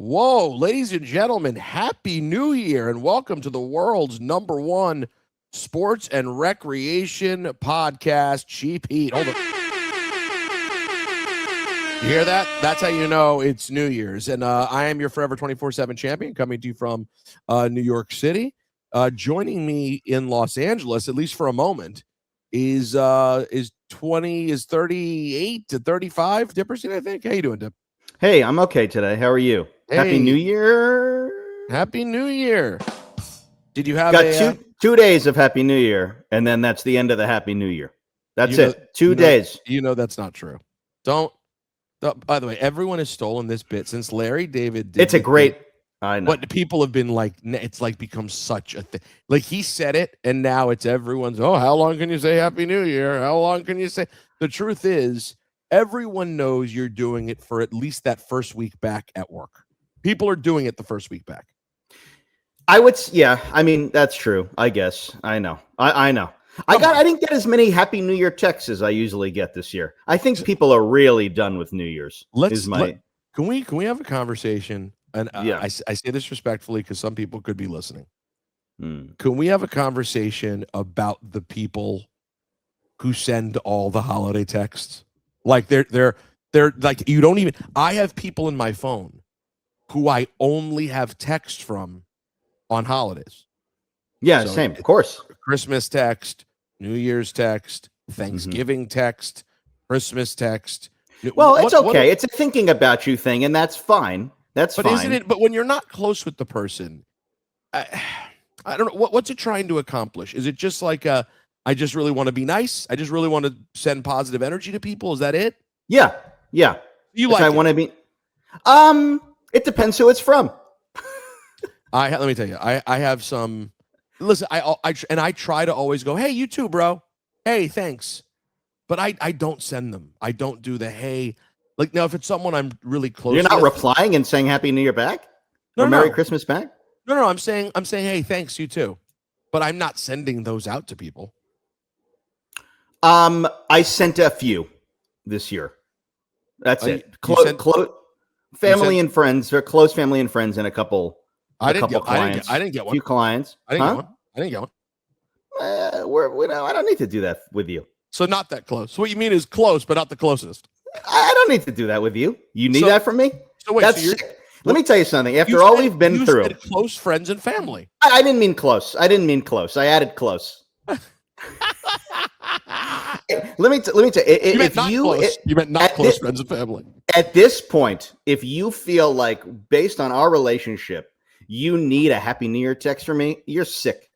Whoa, ladies and gentlemen, Happy New Year and welcome to the world's #1 sports and recreation podcast, Cheap Heat. Hold on. You hear that? That's how you know it's New Year's. And I am your forever 24/7 champion coming to you from New York City. Joining me in Los Angeles, at least for a moment, is 38 to 35. Dipperson, I think. How you doing, Dip? Hey, I'm okay today. How are you? Hey. Happy New Year. Happy New Year. Did you have Got two days of Happy New Year, and then that's the end of the Happy New Year. That's it. 2 days. You know that's not true. By the way, everyone has stolen this bit since Larry David did. It's a great. I know. But people have been like, it's like become such a thing. Like he said it, and now it's everyone's. Oh, how long can you say Happy New Year? How long can you say? The truth is, everyone knows you're doing it for at least that first week back at work. People are doing it the first week back. Yeah. I mean, that's true. I guess. I know. I know. I didn't get as many Happy New Year texts as I usually get this year. I think people are really done with New Year's. Can we have a conversation? And I say this respectfully because some people could be listening. Can we have a conversation about the people who send all the holiday texts? Like they're like, you don't even. I have people in my phone who I only have text from on holidays. Yeah, so same, of course. Christmas text, New Year's text, Thanksgiving text, Christmas text. Well, it's okay. It's a thinking about you thing, and that's fine. That's fine. Isn't it? But when you're not close with the person, I don't know. What's it trying to accomplish? Is it just like I just really want to be nice? I just really want to send positive energy to people? Is that it? Yeah. You like? I want to be. It depends who it's from. Let me tell you. I have some. Listen, I try to always go, hey, you too, bro. Hey, thanks. But I don't send them. I don't do the hey. Like now, if it's someone I'm really close, you're not replying and saying Happy New Year back, or Merry Christmas back. No. I'm saying hey, thanks, you too. But I'm not sending those out to people. I sent a few this year. That's it. Close family and friends, or close family and friends, and a couple. I didn't get one. A few clients. I didn't get one. I don't need to do that with you. So not that close. So what you mean is close, but not the closest. I don't need to do that with you. You need that from me? So wait, that's sick. Let me tell you something. After all we've been through, said close friends and family. I didn't mean close. I added close. Let me tell you. You meant not close friends and family. At this point, if you feel like, based on our relationship, you need a Happy New Year text from me, you're sick.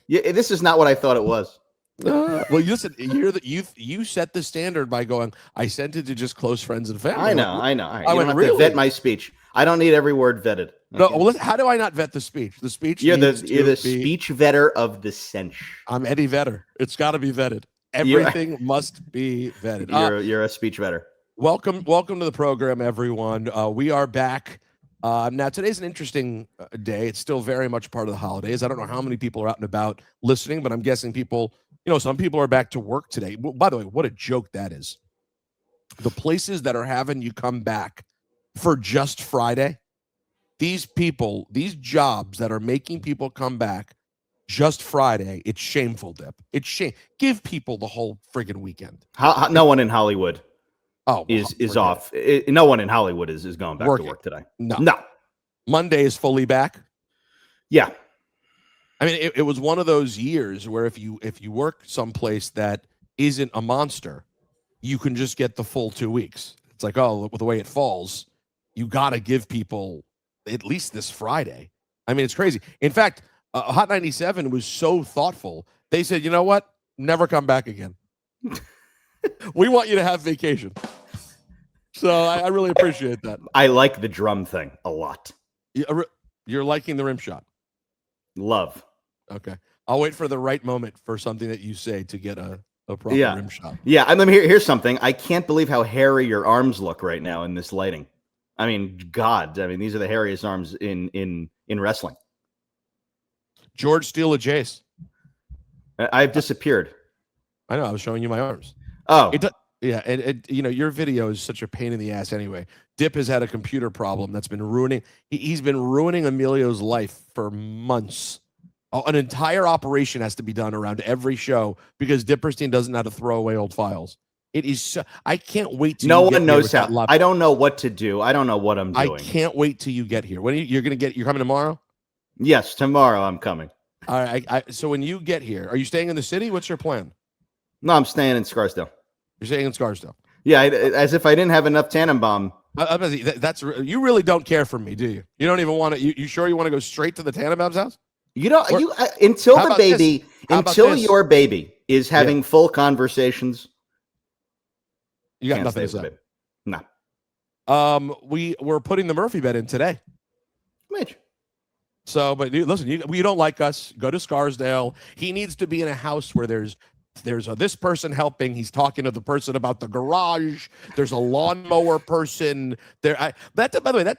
This is not what I thought it was. Well, listen, you set the standard by going, I sent it to just close friends and family. I know. Right. You don't have to vet my speech. I don't need every word vetted. Okay. No, well, how do I not vet the speech? The speech. You're the speech vetter of the century. I'm Eddie Vedder. It's got to be vetted. Everything must be vetted. You're a speech vetter. Welcome to the program, everyone. We are back. Now, today's an interesting day. It's still very much part of the holidays. I don't know how many people are out and about listening, but I'm guessing people, some people are back to work today. By the way, what a joke that is. The places that are having you come back for just Friday, these jobs that are making people come back just Friday, it's shameful, Dip. It's shame. Give people the whole friggin' weekend. No one in Hollywood is off. No one in Hollywood is going back to work today. No. Monday is fully back. Yeah. I mean, it was one of those years where if you work someplace that isn't a monster, you can just get the full 2 weeks. It's like, with the way it falls, you got to give people at least this Friday. I mean, it's crazy. In fact, Hot 97 was so thoughtful. They said, you know what? Never come back again. We want you to have vacation. So I really appreciate that. I like the drum thing a lot. You're liking the rim shot? Love. Okay. I'll wait for the right moment for something that you say to get a proper rim shot. Yeah. I mean, here's something. I can't believe how hairy your arms look right now in this lighting. I mean, God. I mean, these are the hairiest arms in wrestling. George Steele of Jace. I've disappeared. I know. I was showing you my arms. Oh, Yeah, and your video is such a pain in the ass anyway. Dip has had a computer problem that's been ruining. He's been ruining Emilio's life for months. An entire operation has to be done around every show because Dipperstein doesn't know how to throw away old files. It is. I can't wait till no you get one knows here how. I don't know what to do. I don't know what I'm doing. I can't wait till you get here. When you're going to get? You're coming tomorrow? Yes, tomorrow I'm coming. All right. So when you get here, are you staying in the city? What's your plan? No, I'm staying in Scarsdale. You're staying in Scarsdale. Yeah, as if I didn't have enough Tannenbaum. That's you really don't care for me, do you? You don't even want to. You sure you want to go straight to the Tannenbaum's house? You don't. Until the baby, until your baby is having full conversations. You got nothing to say. No. We're putting the Murphy bed in today. Mitch. So, but listen, you don't like us. Go to Scarsdale. He needs to be in a house where there's this person helping. He's talking to the person about the garage. There's a lawnmower person there. By the way,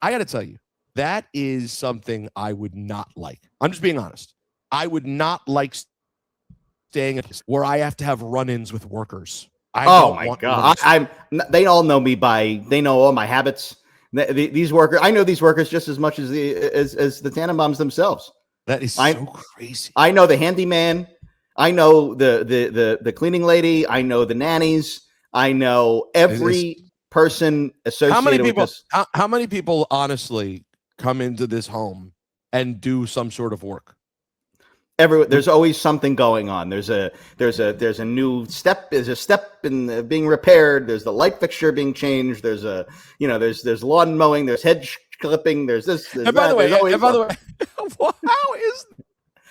I got to tell you, that is something I would not like. I'm just being honest. I would not like staying at where I have to have run-ins with workers. Oh my God. They all know me they know all my habits. These workers, I know these workers just as much as the Tannenbaums themselves. That is so crazy. I know the handyman. I know the cleaning lady. I know the nannies. I know every person associated with this. How many people honestly come into this home and do some sort of work? There's always something going on. There's a new step. There's a step in being repaired. There's the light fixture being changed. There's there's lawn mowing. There's hedge clipping. There's this. And by the way, how is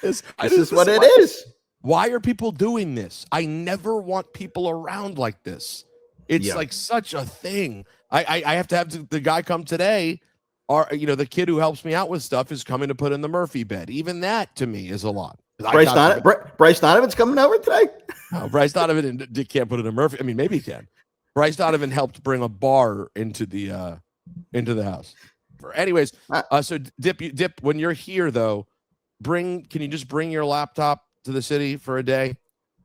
this? This is what it is. Why are people doing this? I never want people around like this. It's like such a thing. I have to have the guy come today. Or, the kid who helps me out with stuff is coming to put in the Murphy bed. Even that to me is a lot. Bryce Donovan's coming over today. No, Bryce Donovan can't put in a Murphy. I mean, maybe he can. Bryce Donovan helped bring a bar into the house. Anyways, so Dip, when you're here though, can you just bring your laptop to the city for a day?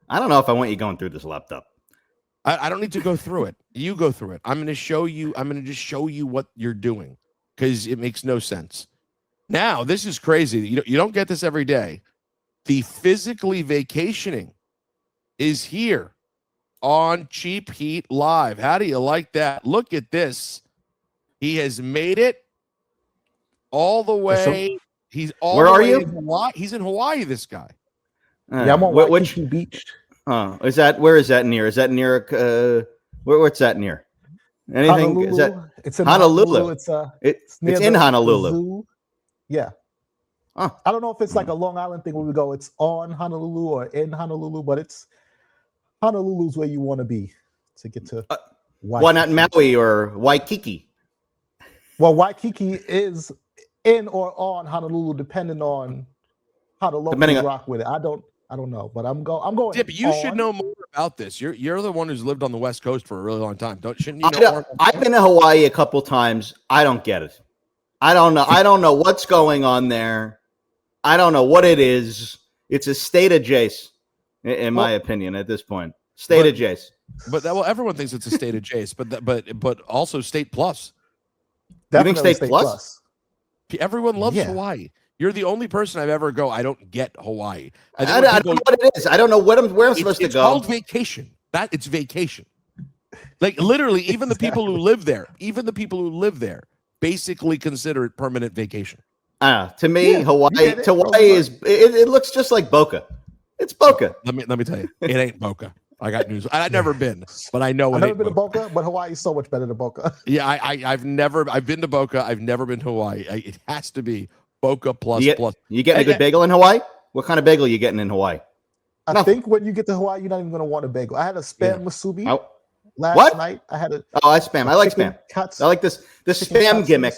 I don't know if I want you going through this laptop. I don't need to go through it. You go through it. I'm going to show you. I'm going to just show you what you're doing. Because it makes no sense. Now, this is crazy. You don't get this every day. The physically vacationing is here on Cheap Heat Live. How do you like that? Look at this. He has made it all the way. He's all Where the are way you? in Hawaii. He's in Hawaii, this guy. Yeah, I'm on Waikiki Beach. Where is that near? Is that near what's that near? Anything? Honolulu. Is that it's in Honolulu? It's it's in Honolulu. Zoo. Yeah. I don't know if it's like a Long Island thing where we go, it's on Honolulu or in Honolulu, but it's Honolulu's where you want to be to get to Waikiki. Why not Maui or Waikiki? Well, Waikiki is in or on Honolulu, depending on how the locals rock with it. I don't know, but I'm going. Dip, you should know more about this. You're the one who's lived on the West Coast for a really long time. Shouldn't you know more? I've been to Hawaii a couple times. I don't get it. I don't know. I don't know what's going on there. I don't know what it is. It's a state of Jace, in my opinion, at this point. State of Jace. But everyone thinks it's a state of Jace, but also state plus. Definitely you think state plus? Everyone loves Hawaii. You're the only person I've ever go. I don't get Hawaii. I don't know what it is. I don't know where I'm supposed to go. It's called vacation. It's vacation. Like literally, even the people who live there, basically consider it permanent vacation. To me, Hawaii is. It looks just like Boca. It's Boca. Let me tell you, it ain't Boca. I got news. I've never been, but I know I've never been to Boca, but Hawaii is so much better than Boca. Yeah, I've been to Boca. I've never been to Hawaii. It has to be Boca plus. You getting a good bagel in Hawaii? What kind of bagel are you getting in Hawaii? I think when you get to Hawaii, you're not even going to want a bagel. I had a spam musubi last night. I had I spam. I like spam. Cuts. I like this spam gimmick.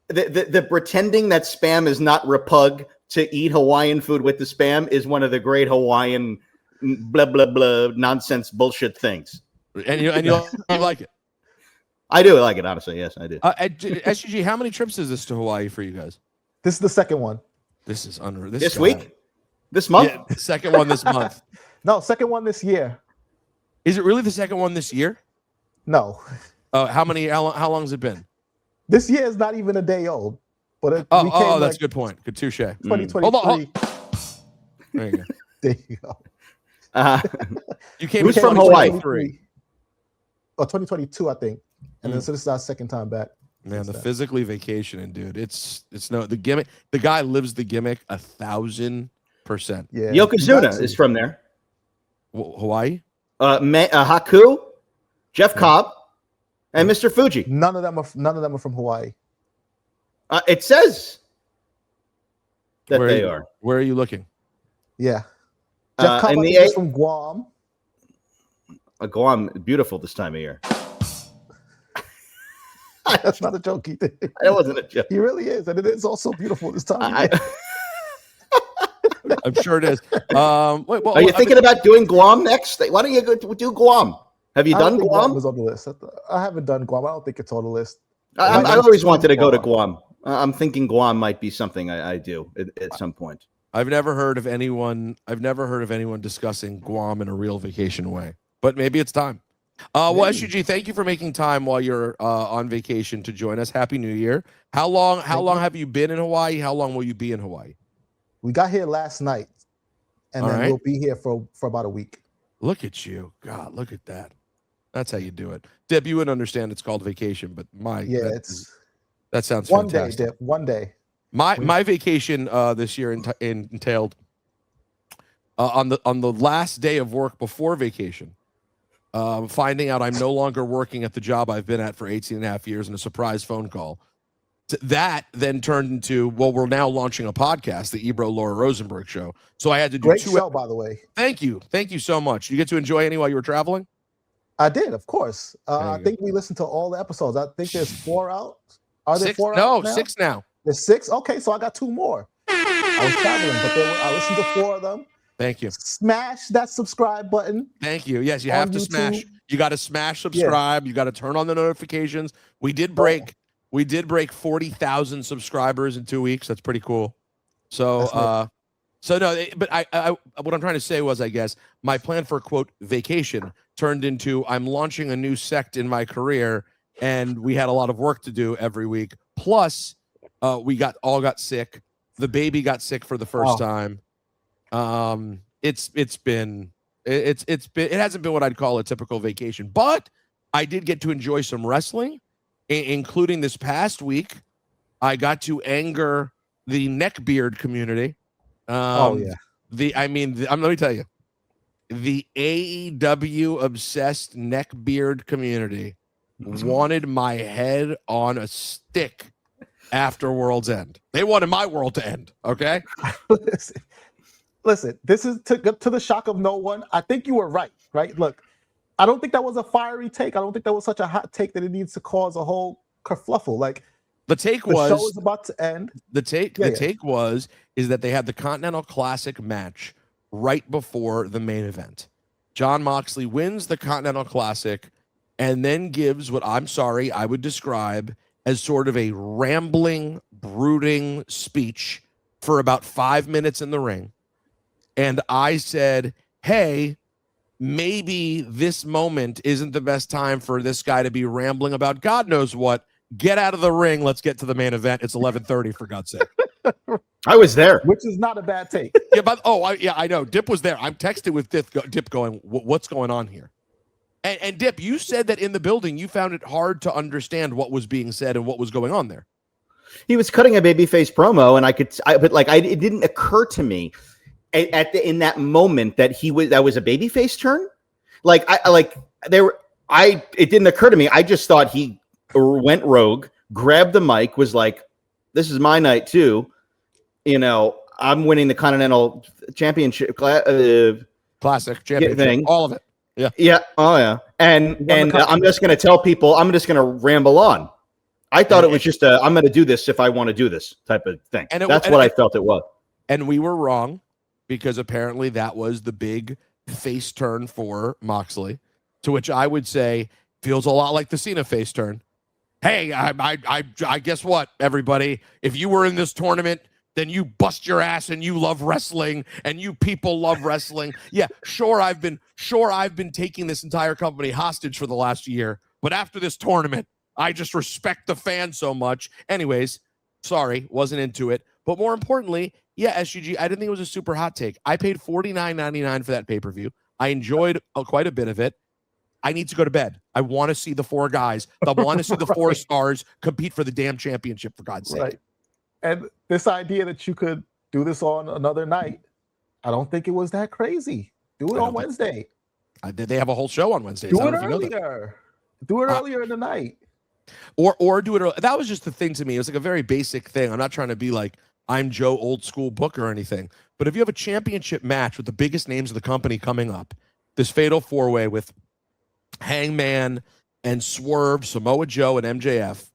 The pretending that spam is not repug to eat Hawaiian food with the spam is one of the great Hawaiian blah blah blah nonsense bullshit things. And you like it? I do like it, honestly. Yes, I do. SGG, how many trips is this to Hawaii for you guys? This is the second one. This is unreal. This week? This month? Yeah, the second one this month. No, second one this year. Is it really the second one this year? No. How long has it been? This year is not even a day old. But that's a good point. Good touche. 2023. Hold on. There you go. There you go. You came Who's from Hawaii? 2022, I think. And then so this is our second time back. Man, the physically vacationing, dude. It's no the gimmick. The guy lives the gimmick 1,000%. Yeah. Yokozuna is from there. Hawaii? Haku, Jeff Cobb, and Mr. Fuji. None of them are from Hawaii. It says that they are. Where are you looking? Yeah. Jeff Cobb is from Guam. Guam, beautiful this time of year. That's not a joke either. That wasn't a joke. He really is, and it is also beautiful this time of year. I'm sure it is. Are you thinking about doing Guam next? Why don't you go do Guam? Have you done Guam? Was on the list. I haven't done Guam. I don't think it's on the list. I always wanted to go to Guam. I'm thinking Guam might be something I do at some point. I've never heard of anyone discussing Guam in a real vacation way, but maybe it's time. Well, SUG, thank you for making time while you're on vacation to join us. Happy New Year. How long have you been in Hawaii? How long will you be in Hawaii? We got here last night, and then we'll be here for about a week. Look at you. God, look at that. That's how you do it. Deb, you wouldn't understand it's called vacation, but that sounds one fantastic. Day, Deb, one day. My vacation this year entailed on the last day of work before vacation, finding out I'm no longer working at the job I've been at for 18 and a half years, and a surprise phone call. That then turned into, well, we're now launching a podcast, the Ebro Laura Rosenberg Show. So I had to do Great show, by the way. Thank you so much. You get to enjoy any while you were traveling? I did, of course. I think we listened to all the episodes. I think there's 4 out. Are there 4 out? No, now? 6 now. There's 6? Okay, so I got 2 more. I was traveling, but I listened to 4 of them. Thank you. Smash that subscribe button. Thank you. Yes, you have to YouTube. Smash. You got to smash subscribe. Yeah. You got to turn on the notifications. We did break 40,000 subscribers in 2 weeks. That's pretty cool. So, but I what I'm trying to say was, I guess my plan for quote vacation turned into I'm launching a new sect in my career, and we had a lot of work to do every week. Plus, we all got sick. The baby got sick for the first time. It hasn't been what I'd call a typical vacation, but I did get to enjoy some wrestling, including this past week. I got to anger the neckbeard community. Let me tell you, the AEW obsessed neckbeard community wanted my head on a stick after World's End. They wanted my world to end. Okay. Listen, this is to the shock of no one. I think you were right. Look, I don't think that was a fiery take. I don't think that was such a hot take that it needs to cause a whole kerfluffle. Like, the take the was show is about to end. The take is that they had the Continental Classic match right before the main event. Jon Moxley wins the Continental Classic and then gives what I would describe as sort of a rambling, brooding speech for about 5 minutes in the ring. And I said, hey, maybe this moment isn't the best time for this guy to be rambling about God knows what. Get out of the ring. Let's get to the main event. It's 11:30 for God's sake. I was there, which is not a bad take. I know. Dip was there. I'm texting with Dip going, what's going on here? And Dip, you said that in the building, you found it hard to understand what was being said and what was going on there. He was cutting a babyface promo, and it didn't occur to me in that moment that that was a babyface turn. It didn't occur to me. I just thought he went rogue, grabbed the mic, was like, this is my night too. I'm winning the Continental Championship Classic Championship thing. All of it. Yeah. Yeah. Oh yeah. And I'm just going to tell people, I'm just going to ramble on. I thought it was just I'm going to do this if I want to do this type of thing. That's what I felt it was. And we were wrong, because apparently that was the big face turn for Moxley, to which I would say feels a lot like the Cena face turn. Hey, I guess what, everybody? If you were in this tournament, then you bust your ass and you love wrestling and you people love wrestling. Yeah, sure I've been taking this entire company hostage for the last year, but after this tournament, I just respect the fans so much. Anyways, sorry, wasn't into it. But more importantly, yeah, SGG, I didn't think it was a super hot take. I paid $49.99 for that pay-per-view. I enjoyed quite a bit of it. I need to go to bed. I want to see the four guys. I want to see the four stars compete for the damn championship, for God's sake. Right. And this idea that you could do this on another night, I don't think it was that crazy. Do it on Wednesday. They have a whole show on Wednesdays. Do it earlier. Do it earlier in the night. Or do it early. That was just the thing to me. It was like a very basic thing. I'm not trying to be like, I'm Joe old school book or anything. But if you have a championship match with the biggest names of the company coming up, this fatal four-way with Hangman and Swerve, Samoa Joe, and MJF,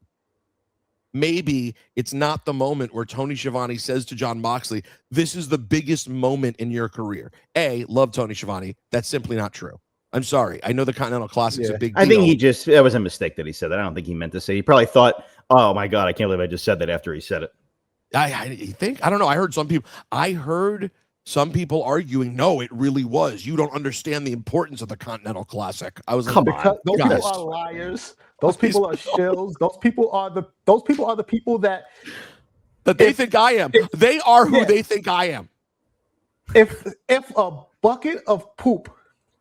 maybe it's not the moment where Tony Schiavone says to Jon Moxley, this is the biggest moment in your career. Love Tony Schiavone. That's simply not true. I'm sorry. I know the Continental Classic's a big deal. I think it was a mistake that he said that. I don't think he meant to say. He probably thought, oh my God, I can't believe I just said that after he said it. You think? I don't know. I heard some people arguing, no, it really was. You don't understand the importance of the Continental Classic. I was like, those people are liars. Those people are shills. Those people are the people that they think I am. They are who they think I am. If a bucket of poop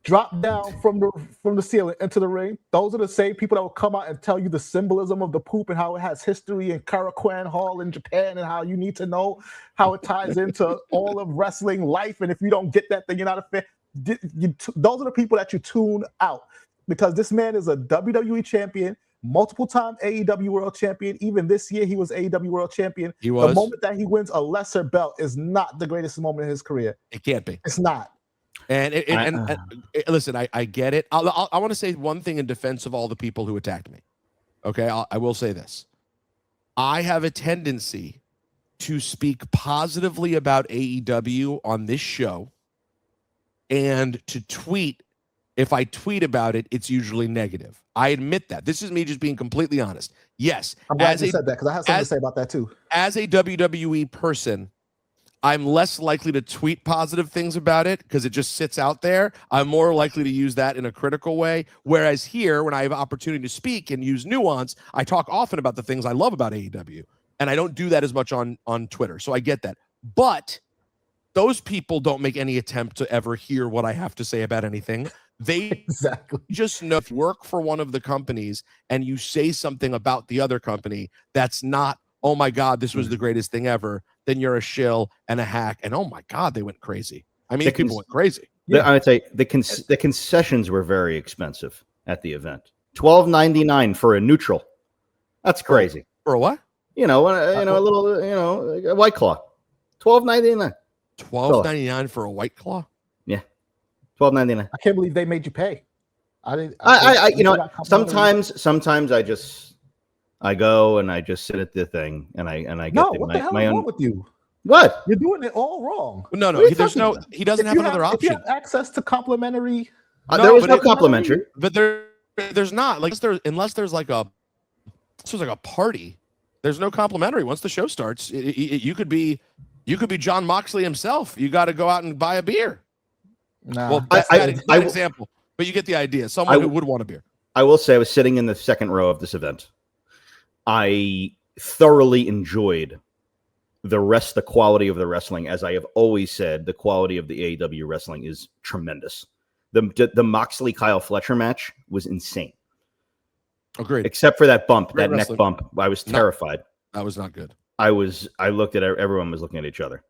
dropped down from the ceiling into the ring, those are the same people that will come out and tell you the symbolism of the poop and how it has history in Karakwan Hall in Japan and how you need to know how it ties into all of wrestling life. And if you don't get that, then you're not a fan. Those are the people that you tune out, because this man is a WWE champion, multiple-time AEW World Champion. Even this year, he was AEW World Champion. He was. The moment that he wins a lesser belt is not the greatest moment in his career. It can't be. It's not. And listen, I get it. I want to say one thing in defense of all the people who attacked me. Okay, I will say this. I have a tendency to speak positively about AEW on this show, and to tweet. If I tweet about it, it's usually negative. I admit that. This is me just being completely honest. Yes, I'm glad you said that, because I have something to say about that too. As a WWE person, I'm less likely to tweet positive things about it because it just sits out there. I'm more likely to use that in a critical way. Whereas here, when I have opportunity to speak and use nuance, I talk often about the things I love about AEW. And I don't do that as much on Twitter. So I get that. But those people don't make any attempt to ever hear what I have to say about anything. They just know if you work for one of the companies and you say something about the other company that's not, oh my God, this was the greatest thing ever, then you're a shill and a hack. And oh my God, they went crazy. I mean, people went crazy. I would say the concessions were very expensive at the event. $12.99 for a neutral. That's crazy. For a what? A little, a White Claw. $12.99. $12.99 for a White Claw? Yeah. $12.99. I can't believe they made you pay. Sometimes I go and I just sit at the thing and I get what the hell is wrong with you? What? You're doing it all wrong. No. He doesn't have another option. If you have access to complimentary, there was no complimentary. But there's not, like, unless there's like a party. There's no complimentary. Once the show starts, you could be Jon Moxley himself. You got to go out and buy a beer. Nah. Well, that's an example, but you get the idea. Someone who would want a beer. I will say I was sitting in the second row of this event. I thoroughly enjoyed the quality of the wrestling. As I have always said, the quality of the AEW wrestling is tremendous. The Moxley Kyle Fletcher match was insane. Agreed. Except for that bump, Great that wrestling. neck bump. I was terrified. That was not good. I looked at everyone was looking at each other.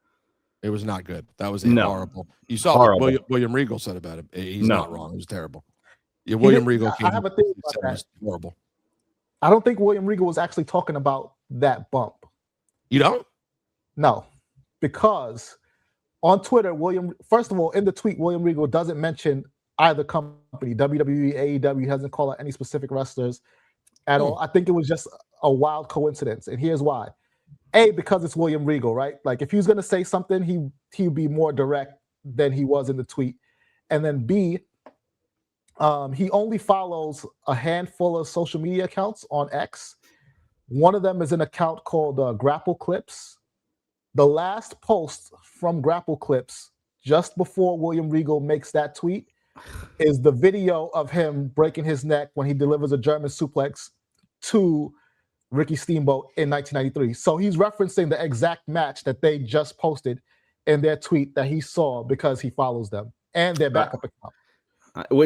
It was not good. That was horrible. You saw what William Regal said about it. He's not wrong. It was terrible. Yeah, William Regal. I have a thing about that. It was horrible. I don't think William Regal was actually talking about that bump. You don't? No, because on Twitter, first of all, in the tweet, William Regal doesn't mention either company, WWE, AEW. He doesn't call out any specific wrestlers at all. I think it was just a wild coincidence, and here's why. Because it's William Regal, right? Like, if he was going to say something, he'd be more direct than he was in the tweet. And then B, he only follows a handful of social media accounts on X. One of them is an account called Grapple Clips. The last post from Grapple Clips, just before William Regal makes that tweet, is the video of him breaking his neck when he delivers a German suplex to Ricky Steamboat in 1993. So he's referencing the exact match that they just posted in their tweet that he saw because he follows them and their backup account.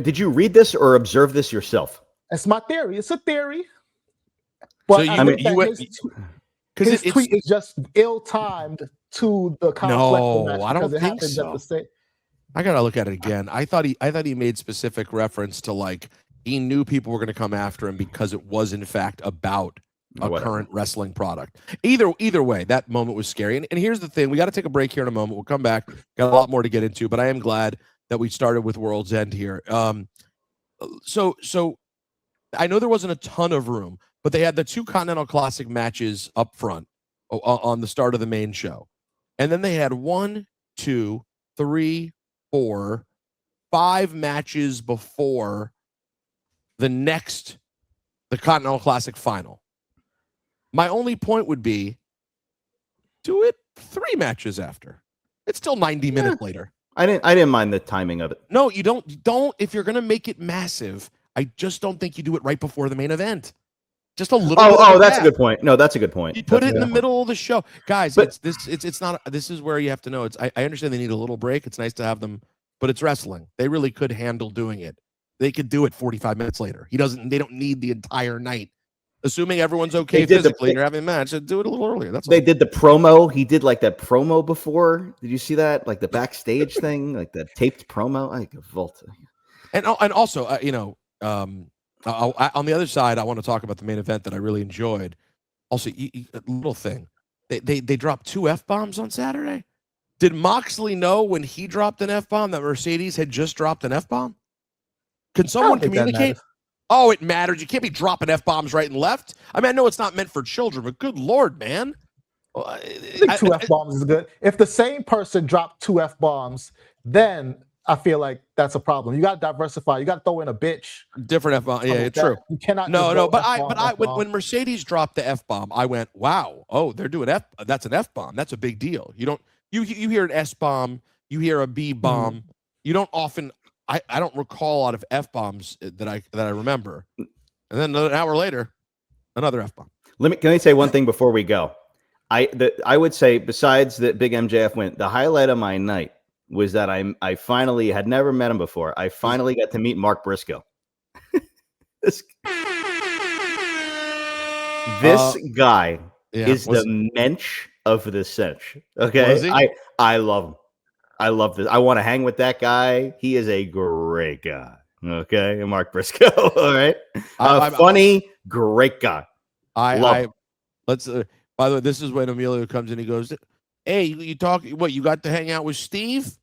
Did you read this or observe this yourself? That's my theory. It's a theory. But his tweet is just ill-timed to the no, match I don't think so. I gotta look at it again. I thought he made specific reference to like he knew people were going to come after him because it was in fact about a current wrestling product. Either way, that moment was scary. And here's the thing: we got to take a break here in a moment. We'll come back. Got a lot more to get into, but I am glad that we started with World's End here. So I know there wasn't a ton of room, but they had the 2 Continental Classic matches up front on the start of the main show. And then they had 1, 2, 3, 4, 5 matches before the Continental Classic final. My only point would be, do it 3 matches after. It's still 90 minutes later. I didn't mind the timing of it. No, you don't. If you're going to make it massive, I just don't think you do it right before the main event. Just a little. Oh, that's a good point. No, that's a good point. You put it in the middle of the show, guys. But it's not. This is where you have to know. I understand they need a little break. It's nice to have them, but it's wrestling. They really could handle doing it. They could do it 45 minutes later. They don't need the entire night. Assuming everyone's okay physically, and you're having a match, do it a little earlier. That's all. They did the promo. He did like that promo before. Did you see that? Like the backstage thing, like the taped promo. I think Volta. And also, on the other side, I want to talk about the main event that I really enjoyed. Also, a little thing. They dropped 2 F-bombs on Saturday. Did Moxley know when he dropped an F-bomb that Mercedes had just dropped an F-bomb? Can someone communicate? Oh, it matters. You can't be dropping F-bombs right and left. I mean, I know it's not meant for children, but good Lord, man. I think 2 F-bombs is good. If the same person dropped 2 F-bombs, then I feel like that's a problem. You got to diversify. You got to throw in a bitch. Different F-bomb. Yeah, true. You cannot. When Mercedes dropped the F-bomb, I went, wow. Oh, they're doing that's an F-bomb. That's a big deal. You hear an S-bomb, you hear a B-bomb. You don't often. I don't recall a lot of F-bombs that I remember. And then an hour later, another F-bomb. Can I say one thing before we go? I would say, besides the big MJF win, the highlight of my night was that I finally had never met him before. I finally got to meet Mark Briscoe. This guy is the mensch of the cinch. Okay, I love him. I love this. I want to hang with that guy. He is a great guy. Okay, and Mark Briscoe. All right, funny, great guy. Let's. By the way, this is when Emilio comes in. He goes, "Hey, you talk? What? You got to hang out with Steve?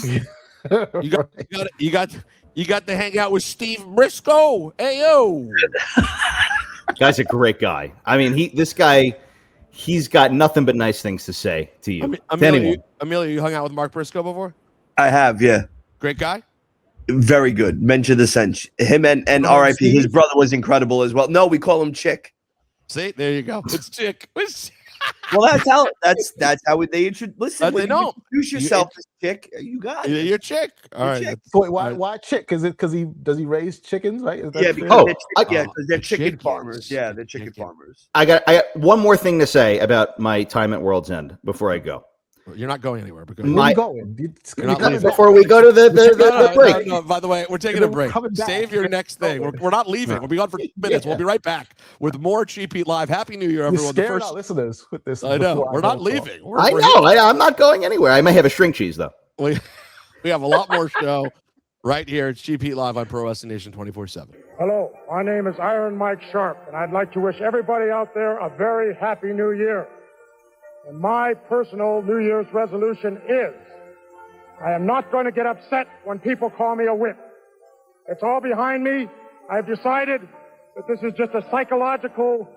you got to hang out with Steve Briscoe. Hey yo, guy's a great guy. I mean, he's got nothing but nice things to say to you. Emilio, you hung out with Mark Briscoe before? I have, yeah. Great guy? Very good. Mention the cinch. Him and RIP, his brother was incredible as well. No, we call him Chick. See, there you go. It's Chick. Well, that's how they introduce. Listen, when you introduce yourself as Chick, you got it. You're Chick. All right. Chick. So wait, why Chick? Is it because does he raise chickens? Right? Because they're chicken farmers. Yeah, they're chicken farmers. I got one more thing to say about my time at World's End before I go. You're not going anywhere. Where are you going? Before we go to the break. No, by the way, we're taking a break. Save your next thing. We're not leaving. We'll be gone for 2 minutes. We'll be right back with more Cheap Heat Live. Happy New Year, everyone. You're scaring our listeners with this. I know. We're not leaving. I know. I'm not going anywhere. I may have a string cheese, though. We have a lot more show right here. It's Cheap Heat Live on Pro Wrestling Nation 24/7. Hello. My name is Iron Mike Sharp, and I'd like to wish everybody out there a very happy New Year. And my personal New Year's resolution is I am not going to get upset when people call me a wimp. It's all behind me. I've decided that this is just a psychological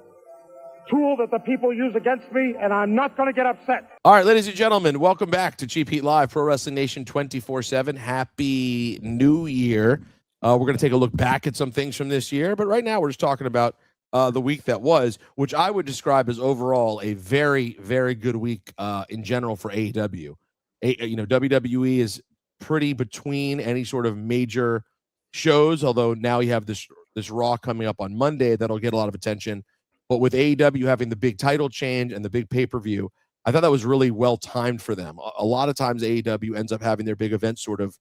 tool that the people use against me, and I'm not going to get upset. All right, ladies and gentlemen, welcome back to Cheap Heat Live, Pro Wrestling Nation 24/7. Happy New Year. We're going to take a look back at some things from this year, but right now we're just talking about the week that was, which I would describe as overall a very, very good week in general for AEW. WWE is pretty between any sort of major shows, although now you have this Raw coming up on Monday that'll get a lot of attention. But with AEW having the big title change and the big pay-per-view, I thought that was really well timed for them. A lot of times AEW ends up having their big events sort of,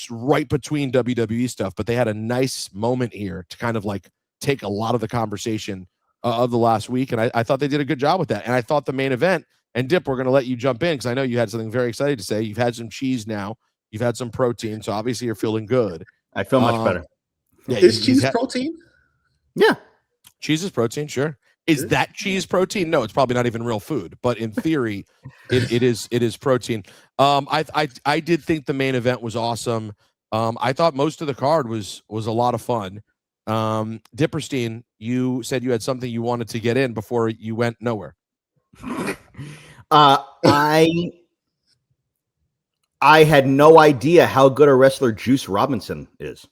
right between WWE stuff, but they had a nice moment here to kind of like take a lot of the conversation of the last week. And I thought they did a good job with that. And I thought the main event, and Dip, we're going to let you jump in because I know you had something very exciting to say. You've had some cheese now. You've had some protein. So obviously you're feeling good. I feel much better. Yeah, is cheese protein? Yeah. Cheese is protein, sure. Is that cheese protein? No, it's probably not even real food, but in theory, it is protein. I did think the main event was awesome. I thought most of the card was a lot of fun. Dipperstein, you said you had something you wanted to get in before you went nowhere. I had no idea how good a wrestler Juice Robinson is.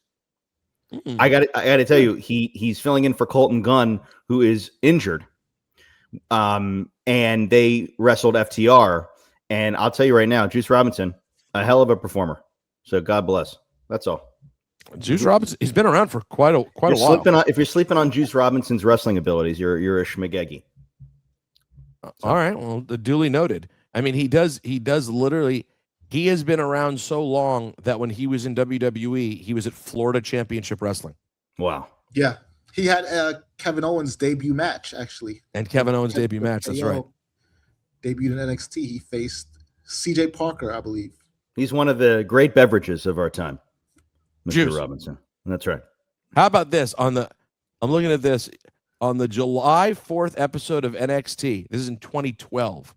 I got to tell you, he's filling in for Colton Gunn, who is injured. And they wrestled FTR, and I'll tell you right now, Juice Robinson, a hell of a performer. So God bless. That's all. Juice Robinson, he's been around for quite a while. If you're sleeping on Juice Robinson's wrestling abilities, you're a schmagegi. All right, well, duly noted. I mean, he does literally. He has been around so long that when he was in WWE, he was at Florida Championship Wrestling. Wow. Yeah. He had Kevin Owens' debut match, actually. And Kevin Owens' debut match, that's right. Debuted in NXT. He faced CJ Parker, I believe. He's one of the great beverages of our time, Mr. Juice. Robinson. That's right. How about this? I'm looking at this. On the July 4th episode of NXT, this is in 2012,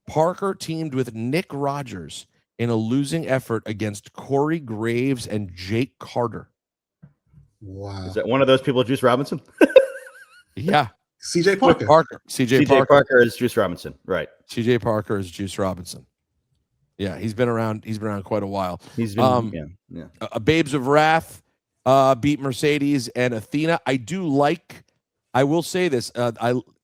Parker teamed with Nick Rogers in a losing effort against Corey Graves and Jake Carter. Wow. Is that one of those people, Juice Robinson? Yeah. CJ Parker. CJ Parker is Juice Robinson. Right. CJ Parker is Juice Robinson. Yeah, he's been around quite a while. He's been Babes of Wrath beat Mercedes and Athena. I will say this.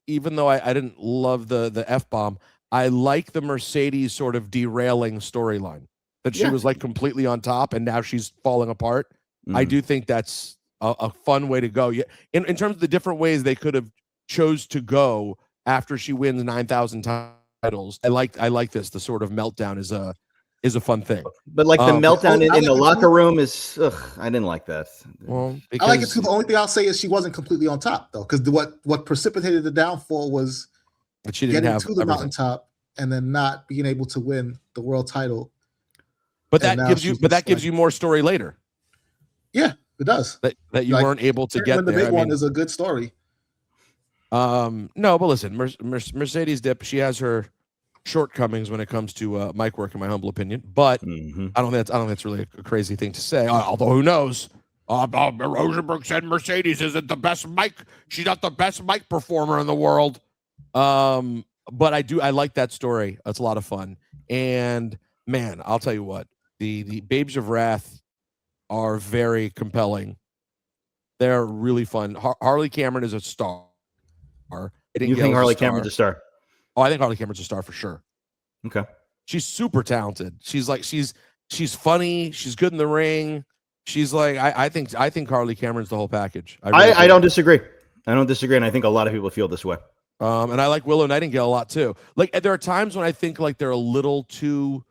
Even though I didn't love the F-bomb, I like the Mercedes sort of derailing storyline that she was like completely on top and now she's falling apart. I do think that's a fun way to go. In terms of the different ways they could have chose to go after she wins 9,000 titles, I like this. The sort of meltdown is a fun thing. But like the meltdown in the locker room is, I didn't like that. Well, I like it too. The only thing I'll say is she wasn't completely on top though, because what precipitated the downfall was she didn't getting to the mountaintop and then not being able to win the world title. But that gives you more story later. Yeah, it does. That you weren't able to get when there. The big one is a good story. No, but listen, Mercedes Dip, she has her shortcomings when it comes to mic work, in my humble opinion. But I don't think that's really a crazy thing to say. Although who knows? Rosenberg said Mercedes isn't the best mic. She's not the best mic performer in the world. But I like that story. It's a lot of fun. And man, I'll tell you what, the Babes of Wrath are very compelling. They're really fun. Harley Cameron is a star. You think Harley Cameron's a star? Oh, I think Harley Cameron's a star for sure. Okay. She's super talented. She's funny. She's good in the ring. She's like, I think Harley Cameron's the whole package. I don't disagree. And I think a lot of people feel this way. And I like Willow Nightingale a lot too. Like there are times when I think like they're a little too,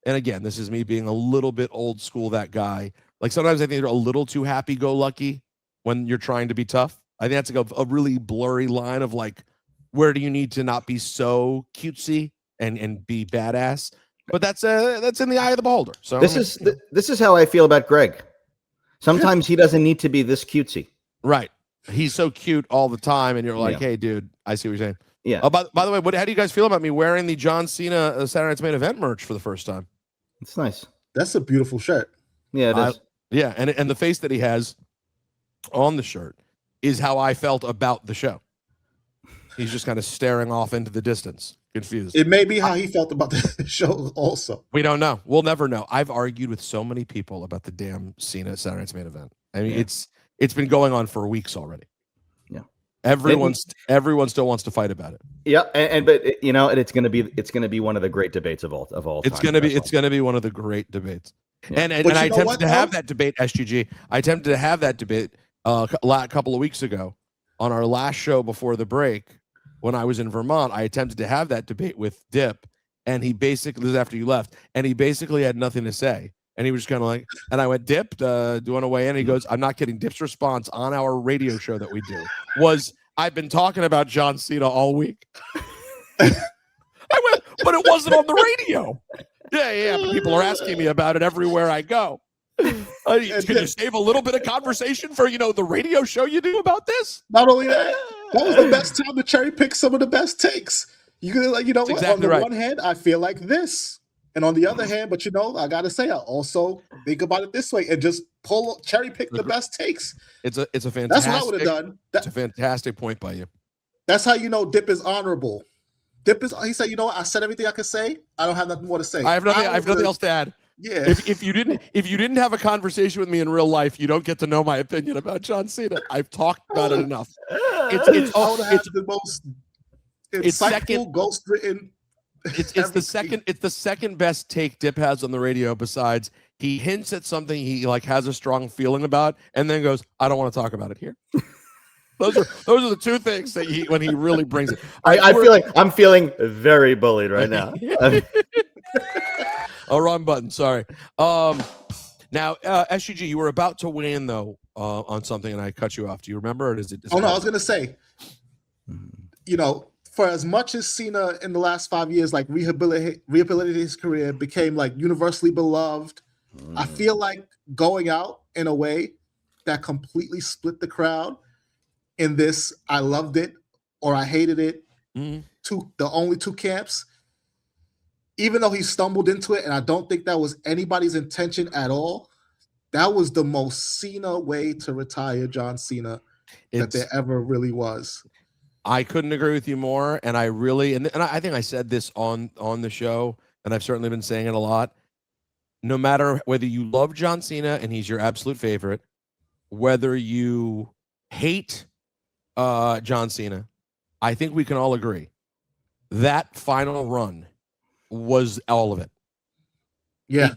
and again, this is me being a little bit old school, that guy. Like sometimes I think they're a little too happy-go-lucky when you're trying to be tough. I think that's like a really blurry line of like, where do you need to not be so cutesy and be badass? But that's in the eye of the beholder. So this is how I feel about Greg. Sometimes he doesn't need to be this cutesy. Right. He's so cute all the time, and you're like, hey, dude, I see what you're saying. Yeah. Oh, by the way, how do you guys feel about me wearing the John Cena Saturday Night's Main Event merch for the first time? It's nice. That's a beautiful shirt. Yeah, it is. Yeah, and the face that he has on the shirt is how I felt about the show. He's just kind of staring off into the distance, confused. It may be how he felt about the show also. We don't know. We'll never know. I've argued with so many people about the damn Cena Saturday Night's Main Event. I mean, it's been going on for weeks already. Everyone still wants to fight about it. Yeah, but it's going to be one of the great debates of all time. It's going to be one of the great debates. Yeah. And I attempted to have that debate, SGG. I attempted to have that debate a couple of weeks ago on our last show before the break when I was in Vermont. I attempted to have that debate with Dip, and he basically, this is after you left, and he basically had nothing to say. And he was just kind of like, and I went, Dip, do you want to weigh in? And he goes, I'm not kidding. Dip's response on our radio show that we do was, I've been talking about John Cena all week. I went, but it wasn't on the radio. Yeah, but people are asking me about it everywhere I go. Can you save a little bit of conversation for, the radio show you do about this? Not only that was the best time to cherry pick some of the best takes. You could what? Exactly on the one hand, I feel like this. And on the other hand, but I gotta say, I also think about it this way and just cherry pick the best takes. It's a fantastic. That's what I would have done. That's a fantastic point by you. That's how Dip is honorable. He said, I said everything I could say. I don't have nothing more to say. I have nothing else to add. Yeah. If you didn't have a conversation with me in real life, you don't get to know my opinion about John Cena. I've talked about it enough. It's the most insightful, ghost-written. It's the second best take Dip has on the radio. Besides, he hints at something he has a strong feeling about, and then goes, "I don't want to talk about it here." Those are the two things that when he really brings it. I feel like I'm feeling very bullied right now. Oh, wrong button. Sorry. Now, SGG, you were about to weigh in though on something, and I cut you off. Do you remember? Or is it? I was gonna say, for as much as Cena in the last 5 years, rehabilitated his career, became universally beloved, I feel like going out in a way that completely split the crowd in this, I loved it or I hated it, the only two camps, even though he stumbled into it, and I don't think that was anybody's intention at all, that was the most Cena way to retire John Cena that there ever really was. I couldn't agree with you more, and I really and I think I said this on the show, and I've certainly been saying it a lot. No matter whether you love John Cena and he's your absolute favorite, whether you hate John Cena, I think we can all agree that final run was all of it. Yeah,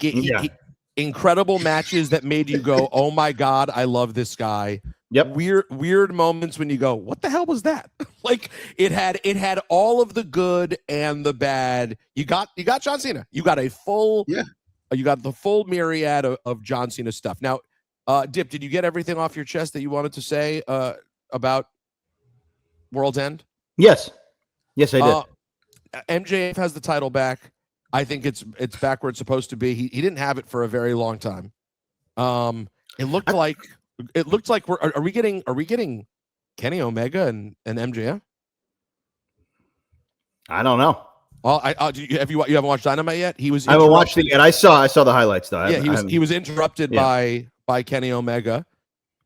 incredible matches that made you go, "Oh my God, I love this guy." Yep. Weird moments when you go, what the hell was that? It had all of the good and the bad. You got John Cena. You got you got the full myriad of John Cena stuff. Now, Dip, did you get everything off your chest that you wanted to say about World's End? Yes, I did. MJF has the title back. I think it's back where it's supposed to be. He didn't have it for a very long time. It looked like are we getting Kenny Omega and MJF? I don't know. Well, you haven't watched Dynamite yet? I haven't watched it yet. I saw the highlights though. Yeah, he was interrupted by Kenny Omega.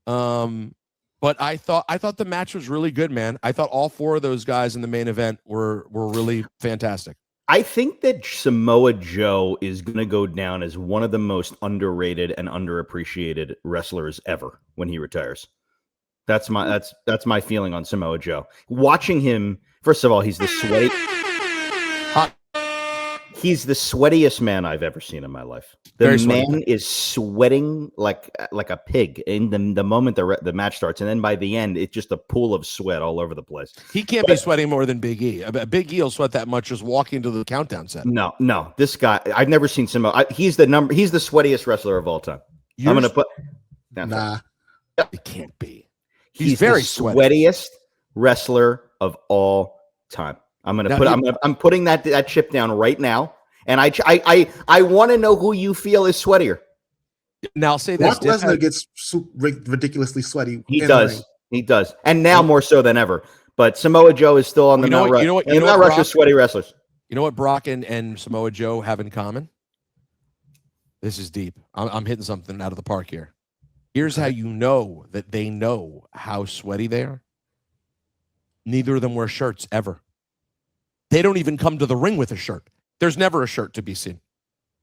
But I thought the match was really good, man. I thought all four of those guys in the main event were really fantastic. I think that Samoa Joe is going to go down as one of the most underrated and underappreciated wrestlers ever when he retires. That's my feeling on Samoa Joe. Watching him, first of all, he's the sweatiest man I've ever seen in my life. The man is sweating like a pig in the moment the match starts, and then by the end, it's just a pool of sweat all over the place. He can't be sweating more than Big E. Big E will sweat that much just walking to the countdown set. No, this guy, I've never seen Samoa. He's the sweatiest wrestler of all time. I'm gonna put. Nah, it can't be. He's very the sweatiest wrestler of all time. I'm putting that chip down right now, and I want to know who you feel is sweatier. Now I'll say this: Brock Lesnar gets ridiculously sweaty. He does, and now more so than ever. But Samoa Joe is still on the Mount Rushmore sweaty wrestlers. You know what Brock and Samoa Joe have in common? This is deep. I'm hitting something out of the park here. Here's how you know that they know how sweaty they are. Neither of them wear shirts ever. They don't even come to the ring with a shirt. There's never a shirt to be seen.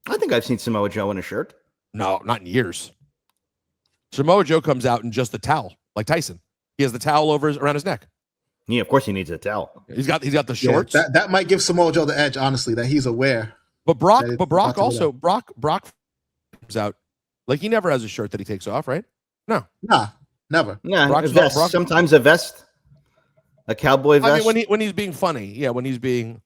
I think I've seen Samoa Joe in a shirt. No, not in years. Samoa Joe comes out in just the towel, like Tyson. He has the towel around his neck. Yeah, of course he needs a towel. He's got the shorts. Yeah, that might give Samoa Joe the edge, honestly, that he's aware. But Brock also Brock comes out like he never has a shirt that he takes off, right? No. Nah, never. Yeah, a vest. Sometimes a vest. A cowboy vest. I mean, when he's being funny. Yeah, when he's being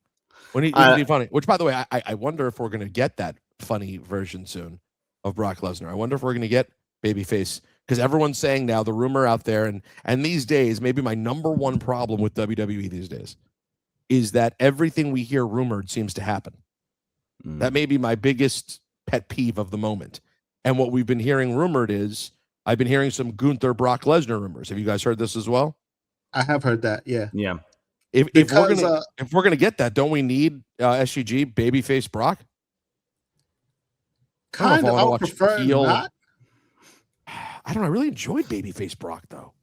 funny. Which, by the way, I wonder if we're going to get that funny version soon of Brock Lesnar. I wonder if we're going to get babyface, because everyone's saying now, the rumor out there, and these days, maybe my number one problem with WWE these days is that everything we hear rumored seems to happen. That may be my biggest pet peeve of the moment. And what we've been hearing rumored is, I've been hearing some Gunther Brock Lesnar rumors. Have you guys heard this as well? I have heard that. Yeah. Yeah. If we're gonna get that, don't we need SGG babyface Brock? Kind of. I would prefer not. I don't know. I really enjoyed babyface Brock though.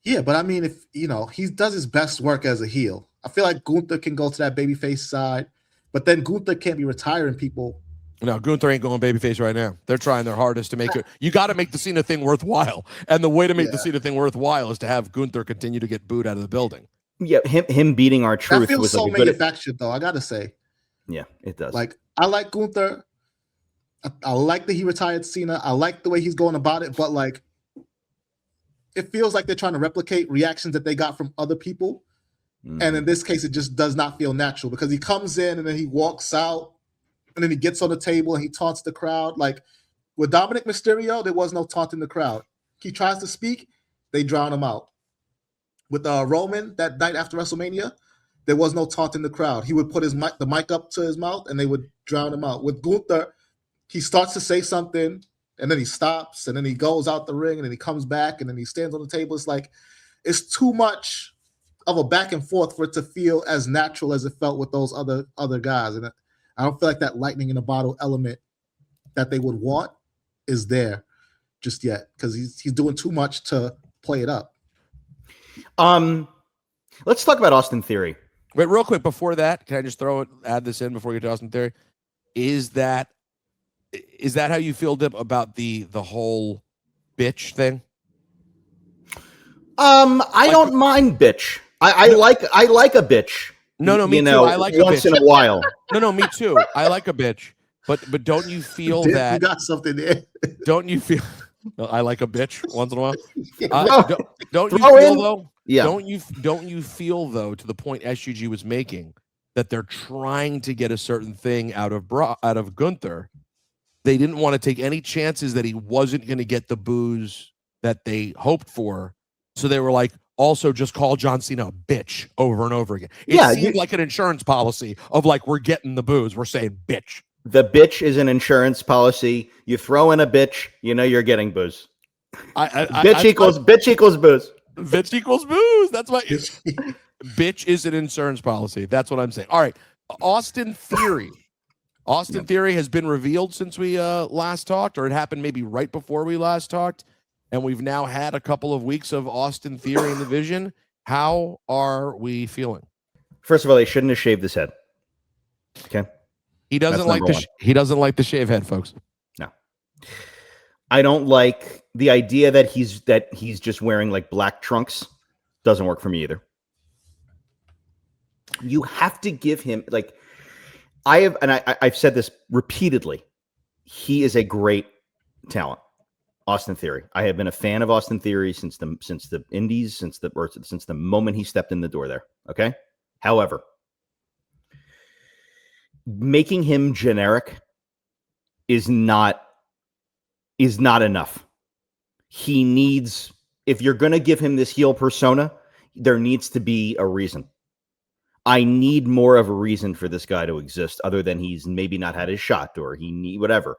Yeah, but I mean, if he does his best work as a heel, I feel like Gunther can go to that babyface side, but then Gunther can't be retiring people. No, Gunther ain't going babyface right now. They're trying their hardest to make it. You got to make the Cena thing worthwhile, and the way to make the Cena thing worthwhile is to have Gunther continue to get booed out of the building. Yeah, him beating R-Truth. That feels so manufactured, though. I gotta say. Yeah, it does. Like, I like Gunther. I like that he retired Cena. I like the way he's going about it, but like, it feels like they're trying to replicate reactions that they got from other people, and in this case, it just does not feel natural because he comes in and then he walks out. And then he gets on the table and he taunts the crowd. Like with Dominic Mysterio, there was no taunting the crowd. He tries to speak, they drown him out. With Roman that night after WrestleMania, there was no taunting the crowd. He would put the mic up to his mouth and they would drown him out. With Gunther, he starts to say something and then he stops and then he goes out the ring and then he comes back and then he stands on the table. It's like it's too much of a back and forth for it to feel as natural as it felt with those other guys. And I don't feel like that lightning in a bottle element that they would want is there just yet because he's doing too much to play it up. Let's talk about Austin Theory. Wait, real quick before that, can I just add this in before we get to Austin Theory? Is that how you feel, Dip, about the whole bitch thing? I don't mind bitch. I like a bitch. No, me too. I like once a bitch. in a while. No, me too. I like a bitch, but don't you feel that you got something there? Don't you feel? I like a bitch once in a while. Don't you feel feel though? Yeah. Don't you feel though, to the point SGG was making, that they're trying to get a certain thing out of Gunther? They didn't want to take any chances that he wasn't going to get the boos that they hoped for, so they were like, also just call John Cena a bitch over and over again. It seemed like an insurance policy of like, we're getting the booze. We're saying bitch. The bitch is an insurance policy. You throw in a bitch, you're getting booze. Bitch equals booze. Bitch equals booze. That's why bitch is an insurance policy. That's what I'm saying. All right. Austin Theory. Austin Theory has been revealed since we last talked, or it happened maybe right before we last talked. And we've now had a couple of weeks of Austin Theory in the vision. How are we feeling? First of all, he shouldn't have shaved his head. Okay. He doesn't like the shave head, folks. No. I don't like the idea that he's just wearing like black trunks. Doesn't work for me either. You have to give him I've said this repeatedly. He is a great talent. Austin Theory. I have been a fan of Austin Theory since the Indies, since the moment he stepped in the door there. Okay. However, making him generic is not enough. He needs, if you're going to give him this heel persona, there needs to be a reason. I need more of a reason for this guy to exist other than he's maybe not had his shot or he need whatever.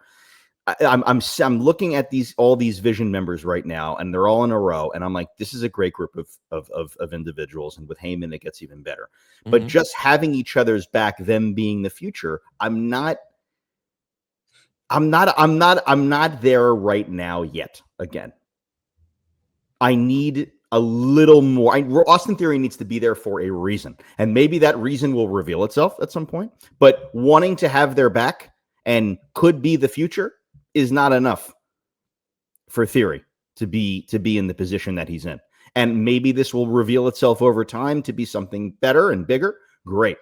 I'm looking at all these Vision members right now, and they're all in a row, and I'm like, this is a great group of individuals, and with Heyman it gets even better. Mm-hmm. But just having each other's back, them being the future, I'm not there right now yet. Again, I need a little more. Austin Theory needs to be there for a reason, and maybe that reason will reveal itself at some point. But wanting to have their back and could be the future is not enough for Theory to be in the position that he's in. and maybe this will reveal itself over time to be something better and bigger. Great.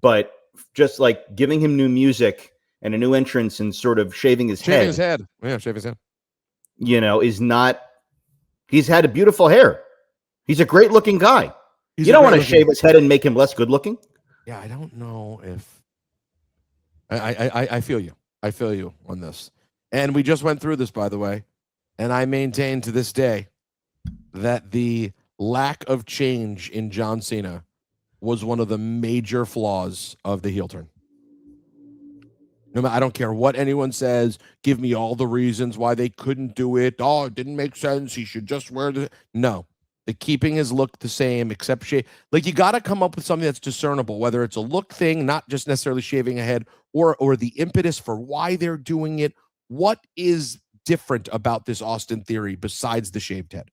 But just like giving him new music and a new entrance and sort of shaving his head. Yeah, shave his head. Is not. He's had a beautiful hair. He's a great looking guy. You don't want to shave his head and make him less good looking. Yeah, I don't know if I feel you. I feel you on this. And we just went through this, by the way, and I maintain to this day that the lack of change in John Cena was one of the major flaws of the heel turn. No, I don't care what anyone says. Give me all the reasons why they couldn't do it. Oh, it didn't make sense. He should just wear the... No. The keeping his look the same, except shave. Like, you got to come up with something that's discernible, whether it's a look thing, not just necessarily shaving a head, or the impetus for why they're doing it. What is different about this Austin Theory besides the shaved head?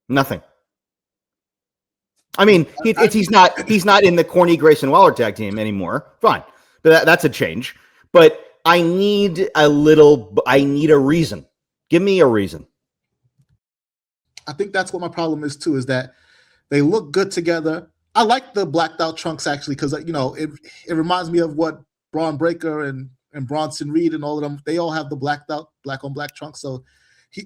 Nothing. I mean, he's not in the corny Grayson Waller tag team anymore. Fine, but that's a change. But I need a reason. Give me a reason. I think that's what my problem is too, is that they look good together. I like the blacked out trunks actually, because it reminds me of what Bron Breakker and Bronson Reed and all of them, they all have the blacked out black on black trunks. So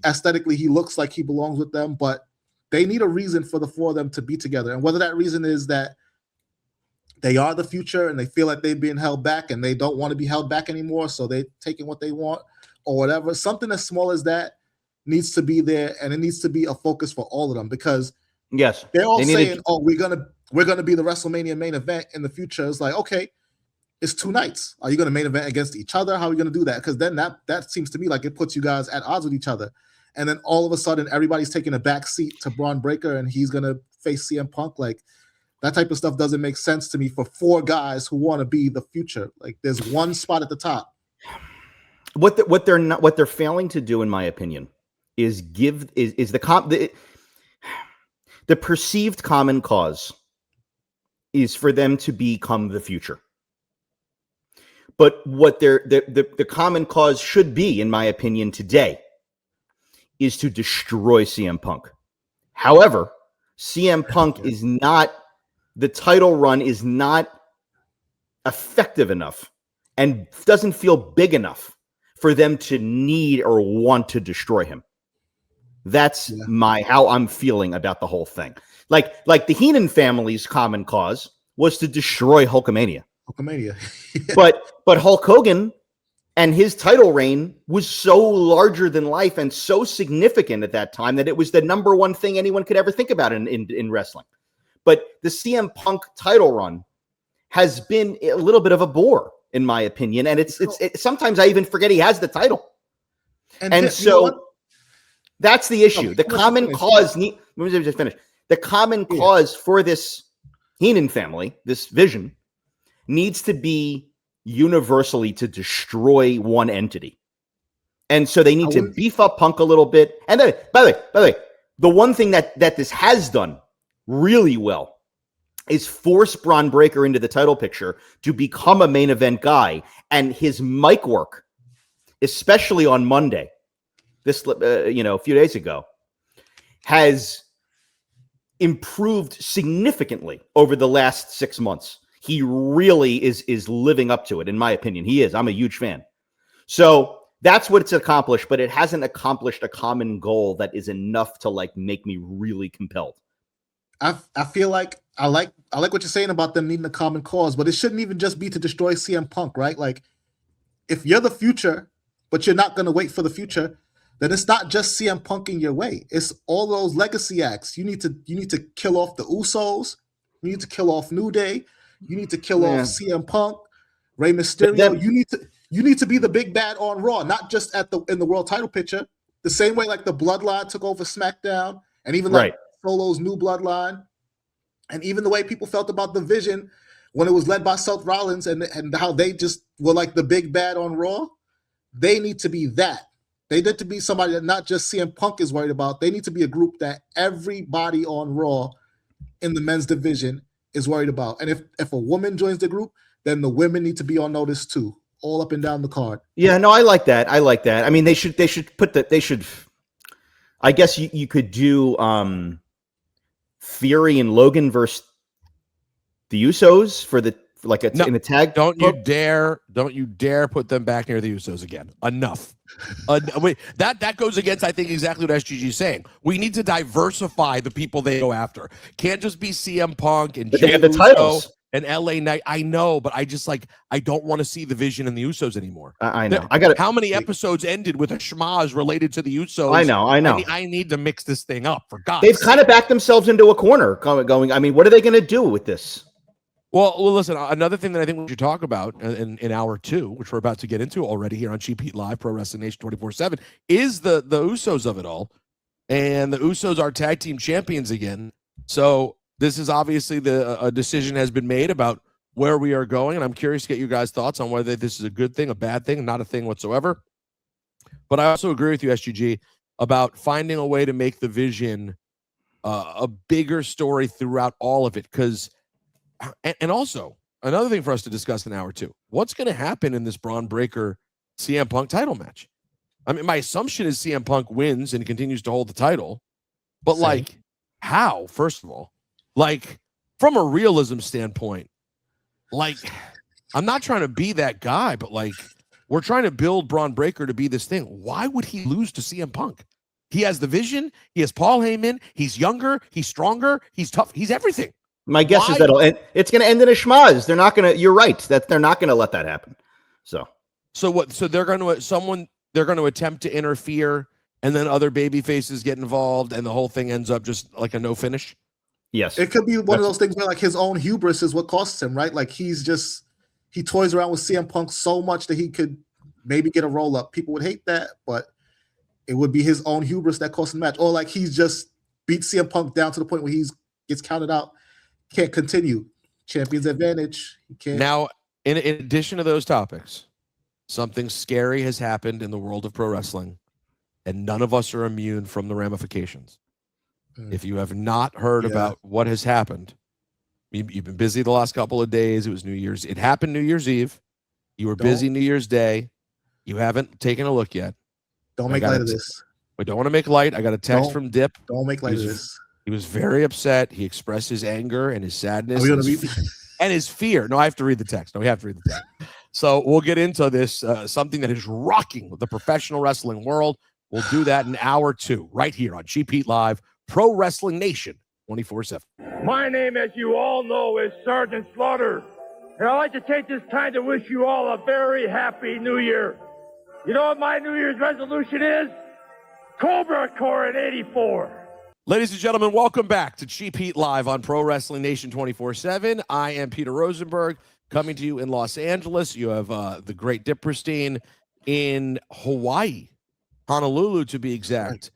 aesthetically he looks like he belongs with them, but they need a reason for the four of them to be together. And whether that reason is that they are the future and they feel like they're being held back and they don't want to be held back anymore, so they're taking what they want or whatever. Something as small as that needs to be there, and it needs to be a focus for all of them, because yes, they're all saying, "Oh, we're gonna be the WrestleMania main event in the future." It's like, okay, it's 2 nights. Are you gonna main event against each other? How are you gonna do that? Because then that seems to me like it puts you guys at odds with each other, and then all of a sudden everybody's taking a back seat to Bron Breakker, and he's gonna face CM Punk. Like, that type of stuff doesn't make sense to me for 4 guys who want to be the future. Like, there's one spot at the top. What they're failing to do, in my opinion, is the perceived common cause is for them to become the future. But what the common cause should be, in my opinion, today, is to destroy CM Punk. However, CM Punk is not, the title run is not effective enough and doesn't feel big enough for them to need or want to destroy him. That's how I'm feeling about the whole thing. Like the Heenan family's common cause was to destroy Hulkamania. But Hulk Hogan and his title reign was so larger than life and so significant at that time that it was the number one thing anyone could ever think about in wrestling. But the CM Punk title run has been a little bit of a bore, in my opinion, and it's sometimes I even forget he has the title. And so that's the issue. The common cause. Let me just finish. The common cause for this Heenan family, this vision, needs to be universally to destroy one entity, and so they need to beef up Punk a little bit. And then, by the way, the one thing that this has done really well is force Bron Breakker into the title picture to become a main event guy, and his mic work, especially on Monday. This, a few days ago, has improved significantly over the last 6 months. He really is living up to it, in my opinion. He is. I'm a huge fan. So that's what it's accomplished, but it hasn't accomplished a common goal that is enough to make me really compelled. I feel like I like what you're saying about them needing a common cause, but it shouldn't even just be to destroy CM Punk, right? Like, if you're the future, but you're not going to wait for the future, then it's not just CM Punk in your way. It's all those legacy acts. You need to kill off the Usos. You need to kill off New Day. You need to kill off CM Punk, Rey Mysterio. You need to be the big bad on Raw, not just in the world title picture. The same way like the Bloodline took over SmackDown, and even like Solo's new Bloodline, and even the way people felt about the Vision when it was led by Seth Rollins, and how they just were like the big bad on Raw. They need to be that. They need to be somebody that not just CM Punk is worried about. They need to be a group that everybody on Raw in the men's division is worried about. And if a woman joins the group, then the women need to be on notice too, all up and down the card. Yeah, no, I like that. I mean, they should I guess you could do Theory and Logan versus the Usos for the in a tag. Don't you dare put them back near the Usos again. Enough. Wait, that goes against, I think, exactly what SGG is saying. We need to diversify the people they go after. Can't just be CM Punk and Jey Uso titles and LA Knight. I know, but I don't want to see the Vision and the Usos anymore. I know. How many episodes ended with a schmaz related to the Usos? I know. I need to mix this thing up, for God's They've sake. kind of backed themselves into a corner going, I mean, what are they going to do with this? Well, listen, another thing that I think we should talk about in hour 2, which we're about to get into already here on Cheap Heat Live, Pro Wrestling Nation 24/7, is the Usos of it all. And the Usos are tag team champions again. So this is obviously a decision has been made about where we are going. And I'm curious to get you guys' thoughts on whether this is a good thing, a bad thing, not a thing whatsoever. But I also agree with you, SGG, about finding a way to make the Vision a bigger story throughout all of it. And also, another thing for us to discuss in hour 2, what's going to happen in this Bron Breakker CM Punk title match? I mean, my assumption is CM Punk wins and continues to hold the title. But, how, first of all? From a realism standpoint, I'm not trying to be that guy, but, we're trying to build Bron Breakker to be this thing. Why would he lose to CM Punk? He has the Vision. He has Paul Heyman. He's younger. He's stronger. He's tough. He's everything. My guess is it's going to end in a schmaz. They're not going to. You're right. That they're not going to let that happen. So what? So they're going to attempt to interfere, and then other baby faces get involved, and the whole thing ends up just like a no finish. Yes, it could be one of those things where his own hubris is what costs him, right? He toys around with CM Punk so much that he could maybe get a roll up. People would hate that, but it would be his own hubris that costs him the match, or he's just beat CM Punk down to the point where he gets counted out. Can't continue. Champion's advantage. He can't. Now, in addition to those topics, something scary has happened in the world of pro wrestling, and none of us are immune from the ramifications. If you have not heard about what has happened, you've been busy the last couple of days. It was New Year's. It happened New Year's Eve. You were busy New Year's Day. You haven't taken a look yet. Don't make light of this. We don't want to make light. I got a text from Dip. Don't make light of this. He was very upset. He expressed his anger and his sadness and his fear. No, I have to read the text. No, we have to read the text. So we'll get into this, something that is rocking the professional wrestling world. We'll do that in hour 2, right here on Cheap Heat Live, Pro Wrestling Nation 24/7. My name, as you all know, is Sergeant Slaughter. And I'd like to take this time to wish you all a very happy New Year. You know what my New Year's resolution is? Cobra Core in 84. Ladies and gentlemen, welcome back to Cheap Heat Live on Pro Wrestling Nation 24/7. I am Peter Rosenberg, coming to you in Los Angeles. You have the great Dip Pristine in Hawaii, Honolulu to be exact.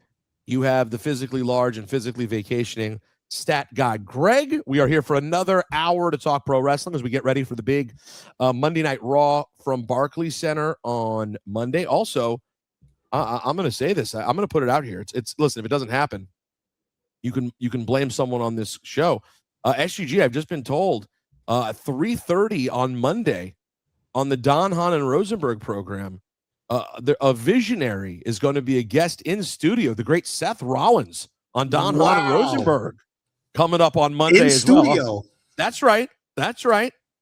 You have the physically large and physically vacationing stat guy Greg. We are here for another hour to talk pro wrestling as we get ready for the big Monday Night Raw from Barclays Center on Monday. Also, I'm going to say this. I'm going to put it out here. It's listen, if it doesn't happen, you can blame someone on this show. SGG, I've just been told 3:30 on Monday on the Don Hahn and Rosenberg program, a visionary is going to be a guest in studio, the great Seth Rollins on Don Hahn and Rosenberg, coming up on Monday as studio. Well. That's right.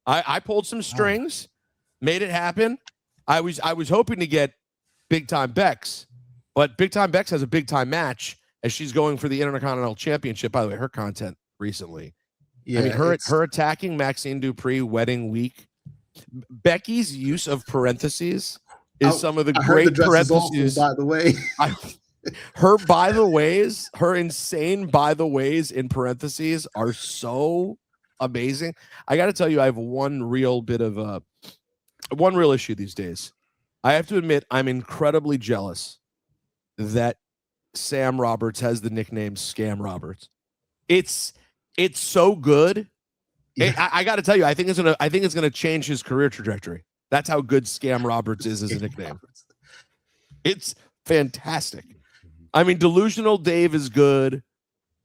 I pulled some strings, made it happen. I was hoping to get Big Time Bex, but Big Time Bex has a big time match as she's going for the Intercontinental Championship. By the way, her content recently. Yeah, I mean, her attacking Maxine Dupree wedding week. Becky's use of parentheses is some of the great parentheses. Awful, by the way, her insane by the ways in parentheses are so amazing. I got to tell you, I have one real issue these days. I have to admit, I'm incredibly jealous that Sam Roberts has the nickname Scam Roberts. It's so good. Yeah. I got to tell you, I think it's gonna change his career trajectory. That's how good Scam Roberts is as a nickname. It's fantastic. I mean, Delusional Dave is good.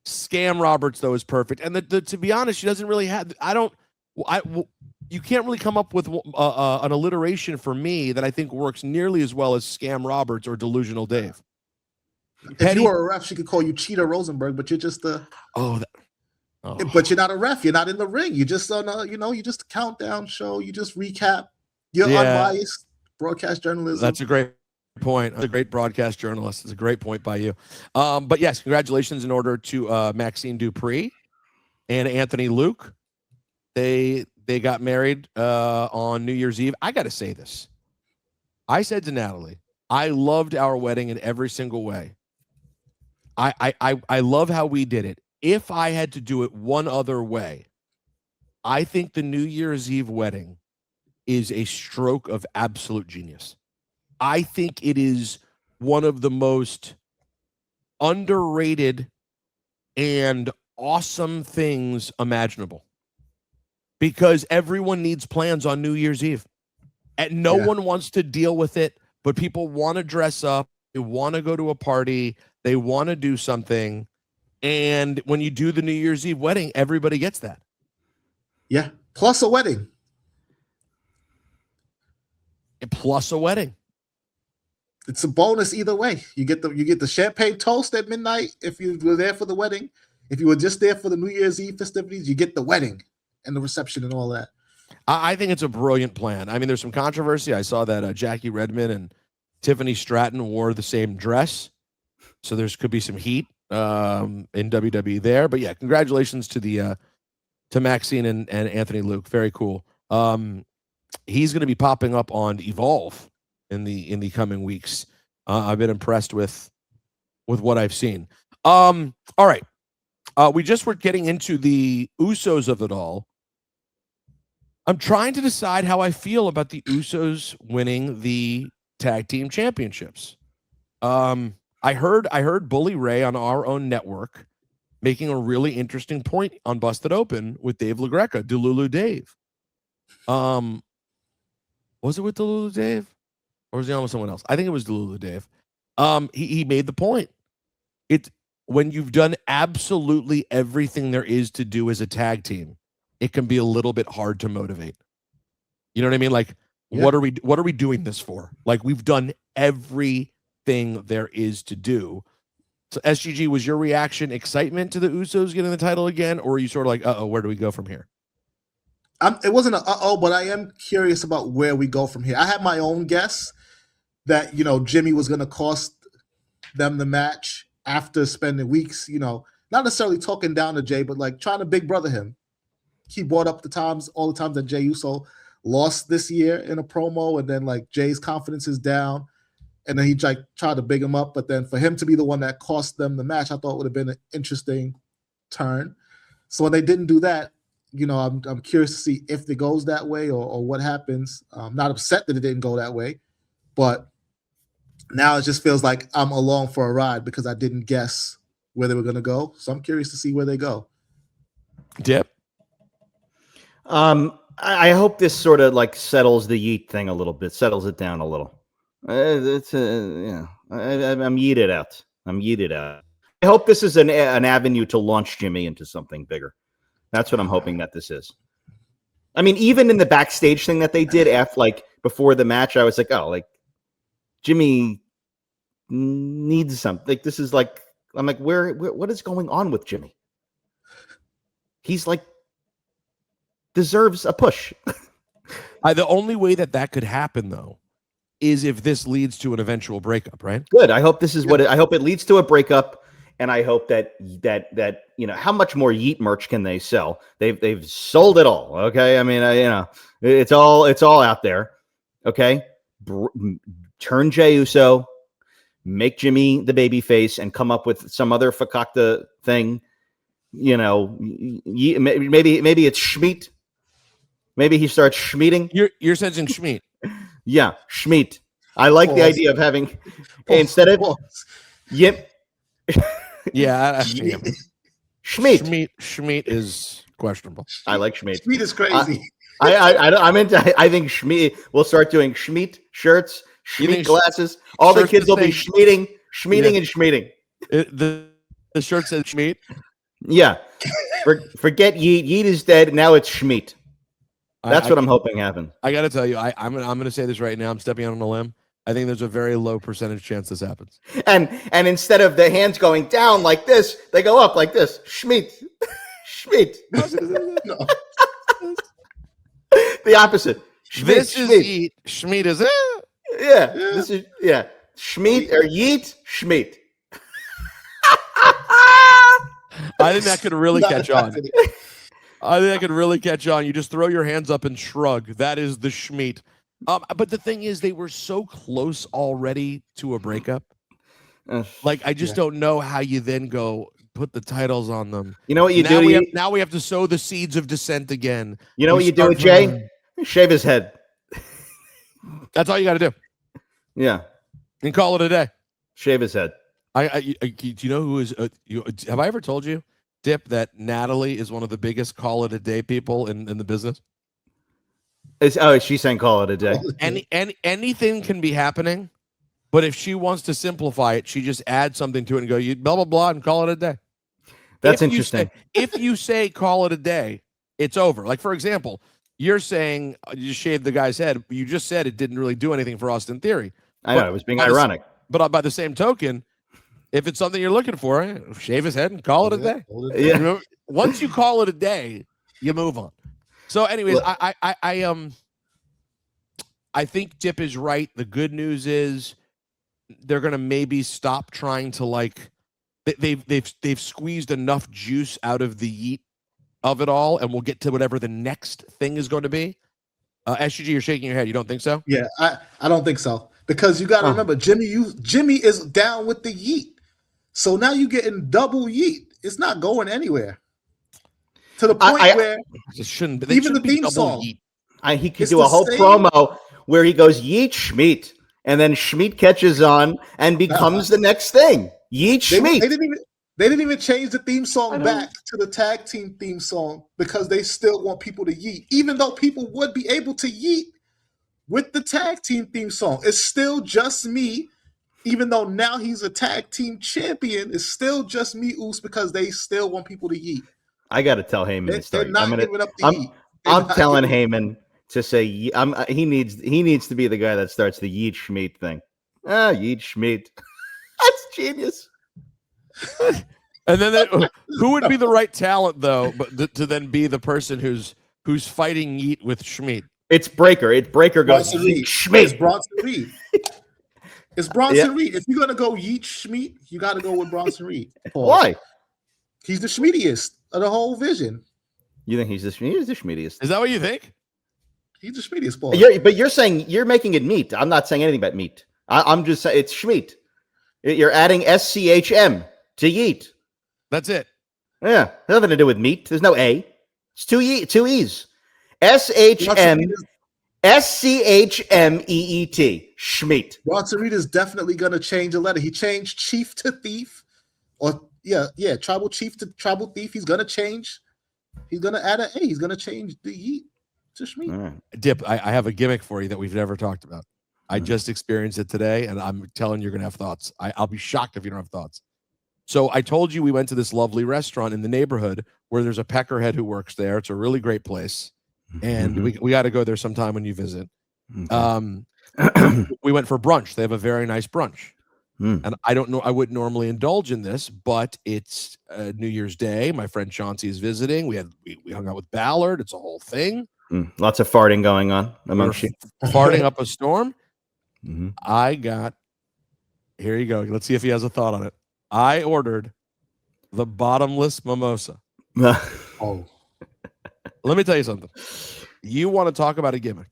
Scam Roberts though is perfect. And to be honest, she doesn't really have. You can't really come up with an alliteration for me that I think works nearly as well as Scam Roberts or Delusional Dave. If you were a ref, she could call you Cheetah Rosenberg, but you're just a but you're not a ref. You're not in the ring. You're just on a, you just a countdown show. You just recap. You're unbiased broadcast journalism. That's a great point. A great broadcast journalist. It's a great point by you. But yes, congratulations in order to Maxine Dupree and Anthony Luke. They got married on New Year's Eve. I got to say this. I said to Natalie, I loved our wedding in every single way. I love how we did it. If I had to do it one other way, I think the New Year's Eve wedding is a stroke of absolute genius. I think it is one of the most underrated and awesome things imaginable, because everyone needs plans on New Year's Eve and no one wants to deal with it, but people want to dress up. They want to go to a party. They want to do something. And when you do the New Year's Eve wedding, everybody gets that. Yeah. Plus a wedding. Plus a wedding. It's a bonus either way. You get the champagne toast at midnight if you were there for the wedding. If you were just there for the New Year's Eve festivities, you get the wedding and the reception and all that. I think it's a brilliant plan. I mean, there's some controversy. I saw that Jackie Redmond and Tiffany Stratton wore the same dress, so there could be some heat in WWE there. But yeah, congratulations to Maxine and Anthony Luke. Very cool. He's going to be popping up on Evolve in the coming weeks. I've been impressed with what I've seen. All right. We just were getting into the Usos of it all. I'm trying to decide how I feel about the Usos winning the tag team championships. I heard Bully Ray on our own network making a really interesting point on Busted Open with Dave LaGreca, Delulu Dave. Was it with Delulu Dave? Or was he on with someone else? I think it was Delulu Dave. He made the point. When you've done absolutely everything there is to do as a tag team, it can be a little bit hard to motivate. You know what I mean? Like, what are we doing this for? Like, we've done everything there is to do. So SGG, was your reaction excitement to the Usos getting the title again? Or are you sort of like, where do we go from here? It wasn't but I am curious about where we go from here. I had my own guess that, Jimmy was going to cost them the match after spending weeks, not necessarily talking down to Jay, but like trying to big brother him. He brought up all the times that Jay Uso lost this year in a promo, and then like Jay's confidence is down, and then he like tried to big him up. But then for him to be the one that cost them the match, I thought would have been an interesting turn. So when they didn't do that, I'm curious to see if it goes that way or what happens. I'm not upset that it didn't go that way, but now it just feels like I'm along for a ride because I didn't guess where they were going to go. So I'm curious to see where they go. Dip. I hope this sort of like settles the Yeet thing a little bit, settles it down a little. I'm yeeted out. I hope this is an avenue to launch Jimmy into something bigger. That's what I'm hoping that this is. I mean, even in the backstage thing that they did before the match, I was like, Jimmy needs something. Like, this is like, I'm like, what is going on with Jimmy? He's like, deserves a push. The only way that could happen, though, is if this leads to an eventual breakup, right? Good. I hope this is I hope it leads to a breakup, and I hope that how much more Yeet merch can they sell? They've sold it all. Okay, I mean, it's all out there. Okay, turn Jey Uso, make Jimmy the baby face, and come up with some other fakakta thing. Maybe it's Schmeat. Maybe he starts Schmeating. You're sensing Schmeat. Yeah, Schmeat. I like the idea of having instead of yep. Yeah, Schmeat. Schmeat is questionable. I like Schmeat. Schmeat is crazy. I think Schmeat. We'll start doing Schmeat shirts, Schmeat glasses. All the kids will be Schmeating, and Schmeating. The shirt says Schmeat. Yeah. Forget Yeet. Yeet is dead. Now it's Schmeat. That's what I'm hoping happen. I got to tell you, I'm going to say this right now. I'm stepping out on a limb. I think there's a very low percentage chance this happens. And instead of the hands going down like this, they go up like this. Schmeat. Schmeat. No. The opposite. Schmeat, This is Schmeat. Yeet. Schmeat is Yeah. This is Schmeat or Yeet. Schmeat. I think that could really catch on. I think that could really catch on. You just throw your hands up and shrug. That is the Schmeat. But the thing is, they were so close already to a breakup. Like, I just don't know how you then go put the titles on them. You know what you now do? Now we have to sow the seeds of dissent again. You know what you do with Jay? Shave his head. That's all you got to do. Yeah. And call it a day. Shave his head. Do you know who is? Have I ever told you, Dip, that Natalie is one of the biggest call it a day people in the business? She's saying call it a day. Anything can be happening, but if she wants to simplify it, she just adds something to it and go, you blah blah blah, and call it a day. That's interesting. If you say call it a day, it's over. Like, for example, you're saying you shaved the guy's head. You just said it didn't really do anything for Austin Theory. I know, it was being ironic. But by the same token, if it's something you're looking for, shave his head and call it a day. Yeah. Once you call it a day, you move on. So, anyways, I think Dip is right. The good news is they're gonna maybe stop trying to, like, they've squeezed enough juice out of the Yeet of it all, and we'll get to whatever the next thing is going to be. SGG, you're shaking your head. You don't think so? Yeah, I don't think so, because you got to remember, Jimmy is down with the Yeet, so now you're getting double Yeet. It's not going anywhere. To the point where it shouldn't. Even the theme song, he could do a whole promo where he goes Yeet Schmeat, and then Schmeat catches on and becomes the next thing. Yeet Schmeat. They didn't even change the theme song back to the tag team theme song because they still want people to yeet, even though people would be able to yeet with the tag team theme song. It's still just me, even though now he's a tag team champion. It's still just me, Oos, because they still want people to yeet. I got to tell Heyman to start. I'm telling Heyman to say he needs to be the guy that starts the Yeet Schmeat thing. Yeet Schmeat. That's genius. And then who would be the right talent, though, but to then be the person who's fighting Yeet with Schmeat? It's Breakker. Breakker goes Yeet Schmeat. It's Bronson Reed. It's Bronson Reed. If you're gonna go Yeet Schmeat, you got to go with Bronson Reed. Why? He's the Schmeatiest of the whole vision. You think he's the Schmeatiest? Is that what you think? He's the Schmeatiest, Paul. But you're saying you're making it meat. I'm not saying anything about meat. I'm just saying it's Schmeat. You're adding SCHM to Yeet. That's it. Yeah, nothing to do with meat. There's no A. It's two E's. SHM SCHMEET. Schmeat. Bronson Reed is definitely going to change a letter. He changed chief to thief, or tribal chief to tribal thief. He's going to change. He's going to add an A. He's going to change the Yeet to Schmeat. Right. Dip, I have a gimmick for you that we've never talked about. I just experienced it today, and I'm telling you, you're going to have thoughts. I'll be shocked if you don't have thoughts. So I told you we went to this lovely restaurant in the neighborhood where there's a peckerhead who works there. It's a really great place, and we got to go there sometime when you visit. We went for brunch. They have a very nice brunch. And I don't know, I wouldn't normally indulge in this, but it's New Year's Day. My friend Chauncey is visiting. We hung out with Ballard. It's a whole thing. Lots of farting going on amongst you. Farting up a storm. I got, here you go. Let's see if he has a thought on it. I ordered the bottomless mimosa. Oh. Let me tell you something. You want to talk about a gimmick.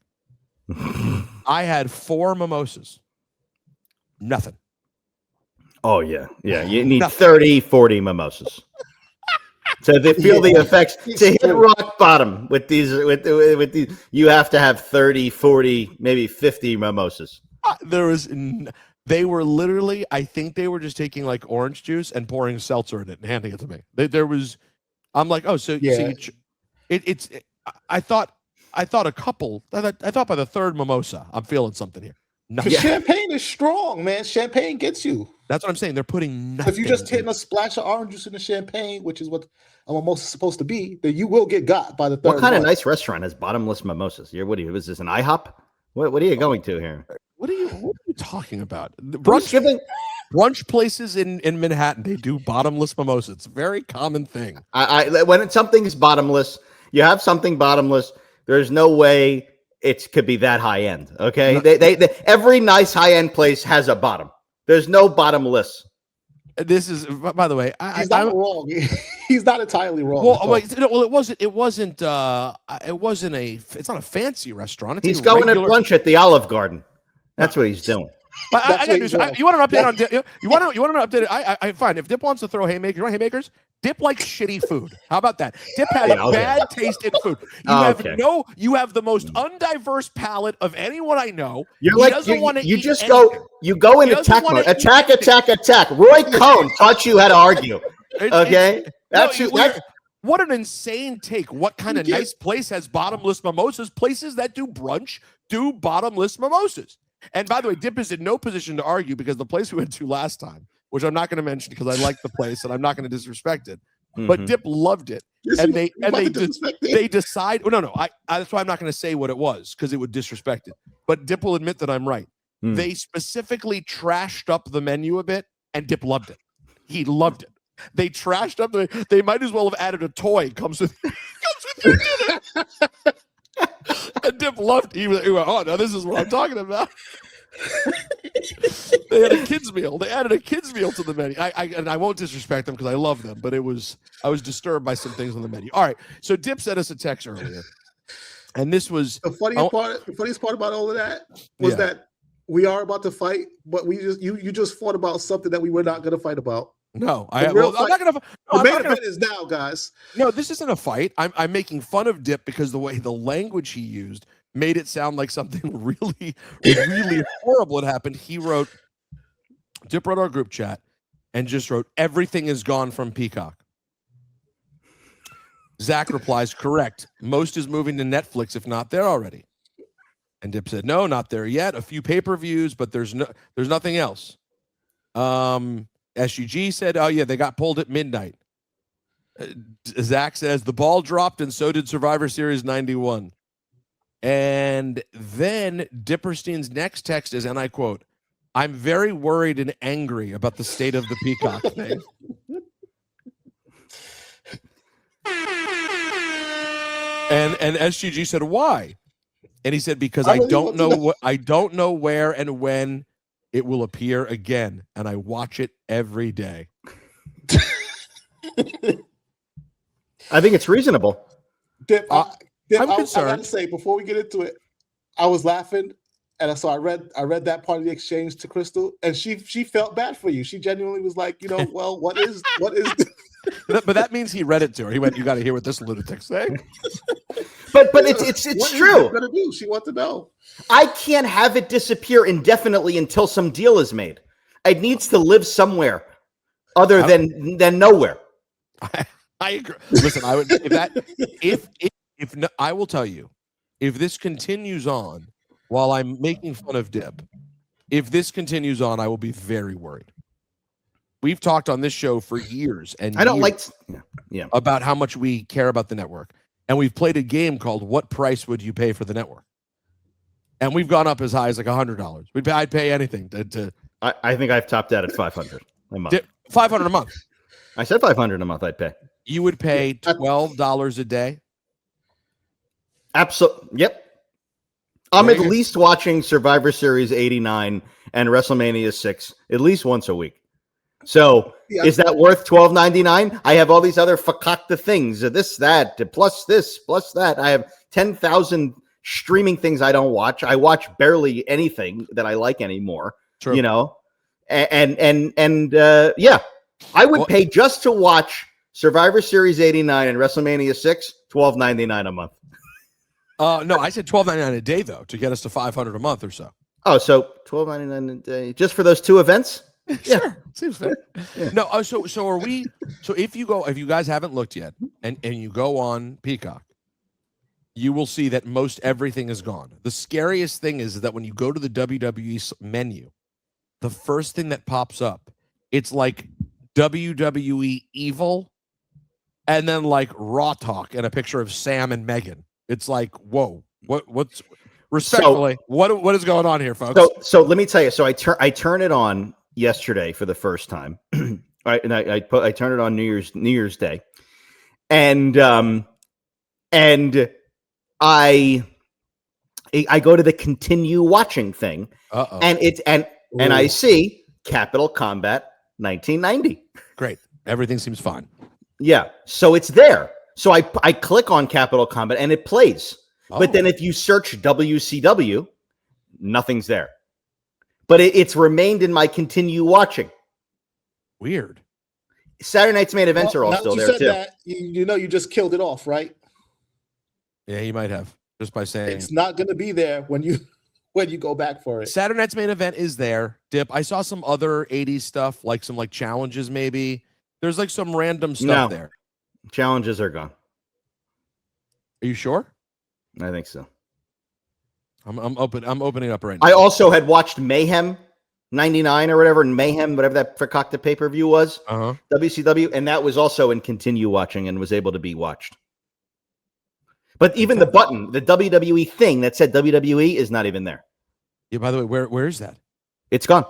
I had 4 mimosas. Nothing. Oh, yeah. Yeah, you need 30, 40 mimosas. So they feel the effects. To hit rock bottom with these, you have to have 30, 40, maybe 50 mimosas. They were literally, I think they were just taking like orange juice and pouring seltzer in it and handing it to me. I'm like, oh, so yeah. I thought a couple. I thought by the 3rd mimosa, I'm feeling something here. Champagne is strong, man. Champagne gets you. That's what I'm saying. They're putting nothing. If you're just hitting a splash of orange juice in the champagne, which is what a mimosa is supposed to be, then you will get got by the 3rd. What kind of nice restaurant has bottomless mimosas? What is this, an IHOP? What are you going to here? What are you talking about? Brunch places in Manhattan, they do bottomless mimosas. It's a very common thing. When something is bottomless, you have something bottomless. There's no way it could be that high end. Okay, they every nice high end place has a bottom. There's no bottomless. This is, by the way, he's not wrong. He's not entirely wrong. Well, it wasn't. It's not a fancy restaurant. He's going to brunch at the Olive Garden. That's what he's doing. You want an update on Dip? You want an update? I fine. If Dip wants to throw haymakers, you want haymakers? Dip likes shitty food. How about that? Dip has bad taste in food. You have the most undiverse palate of anyone I know. You go and attack mode. Attack. Roy Cohn taught you how to argue. Okay, what an insane take. What kind of nice place has bottomless mimosas? Places that do brunch do bottomless mimosas. And by the way, Dip is in no position to argue because the place we went to last time, which I'm not going to mention because I like the place and I'm not going to disrespect it, but Dip loved it. And they decide. Oh, no. That's why I'm not going to say what it was because it would disrespect it. But Dip will admit that I'm right. They specifically trashed up the menu a bit, and Dip loved it. He loved it. They trashed up they might as well have added a toy. Comes with your dinner. And Dip loved. He went, oh, now this is what I'm talking about. They had a kids meal. They added a kids meal to the menu. I won't disrespect them because I love them, but I was disturbed by some things on the menu. All right, so Dip sent us a text earlier, and this was the funniest part. The funniest part about all of that was that we are about to fight, but you just fought about something that we were not going to fight about. No, I'm not going to. The main event is now, guys. No, this isn't a fight. I'm making fun of Dip because the way the language he used made it sound like something really, really horrible had happened. Dip wrote our group chat and just wrote, "Everything is gone from Peacock." Zach replies, "Correct. Most is moving to Netflix, if not there already." And Dip said, "No, not there yet. A few pay-per-views, but there's nothing else." SUG said, "Oh yeah, they got pulled at midnight." Zach says, "The ball dropped, and so did Survivor Series 91." And then Dipperstein's next text is, and I quote, "I'm very worried and angry about the state of the Peacock thing." And SGG said, "Why?" And he said, "Because I don't know where and when it will appear again, and I watch it every day." I think it's reasonable. Dip, I'm concerned. I gotta say, before we get into it, I was laughing, and so I read that part of the exchange to Crystal, and she felt bad for you. She genuinely was like, well, what is? But that means he read it to her. He went, "You got to hear what this lunatic's saying." But it's true. What gonna do? She wants to know. I can't have it disappear indefinitely until some deal is made. It needs to live somewhere other than nowhere. I agree. Listen, I would if I will tell you, if this continues on while I'm making fun of Dip, if this continues on, I will be very worried. We've talked on this show for years and about how much we care about the network. And we've played a game called What Price Would You Pay for the Network? And we've gone up as high as like $100. I'd pay anything to I think I've topped out at $500 a month. $500 a month. I said $500 a month I'd pay. You would pay $12 a day? Absolutely. Yep. I'm at least watching Survivor Series 89 and WrestleMania 6 at least once a week. So is that worth $12.99? I have all these other fakakta things, this, that, plus this, plus that. I have 10,000 streaming things I don't watch. I watch barely anything that I like anymore. True. I would pay just to watch Survivor Series 89 and WrestleMania 6, $12.99 a month. No, I said $12.99 a day though, to get us to $500 a month or so. Oh, so $12.99 a day just for those two events? Sure, seems fair. Yeah. No, so are we? So if you guys haven't looked yet, and you go on Peacock, you will see that most everything is gone. The scariest thing is that when you go to the WWE menu, the first thing that pops up, it's like WWE Evil, and then like Raw Talk and a picture of Sam and Megan. It's like, whoa, Respectfully, what is going on here, folks? So let me tell you. So I turn it on yesterday for the first time. I turn it on New Year's Day, and I go to the continue watching thing, and I see Capital Combat 1990. Great, everything seems fine. Yeah, so it's there. So I click on Capital Combat and it plays. But then if you search WCW, nothing's there. But it's remained in my continue watching. Weird. Saturday night's main events are all still there too. That, you just killed it off, right? Yeah, you might have, just by saying it's not going to be there when you go back for it. Saturday night's main event is there. Dip. I saw some other 80s stuff, like some challenges maybe. There's like some random stuff there. Challenges are gone. Are you sure? I think so. I'm opening up right now. I also had watched Mayhem 99 or whatever, and Mayhem, whatever that Peacock pay-per-view was, WCW, and that was also in continue watching and was able to be watched. But even the button, the WWE thing that said WWE is not even there. Yeah, by the way, where is that? It's gone.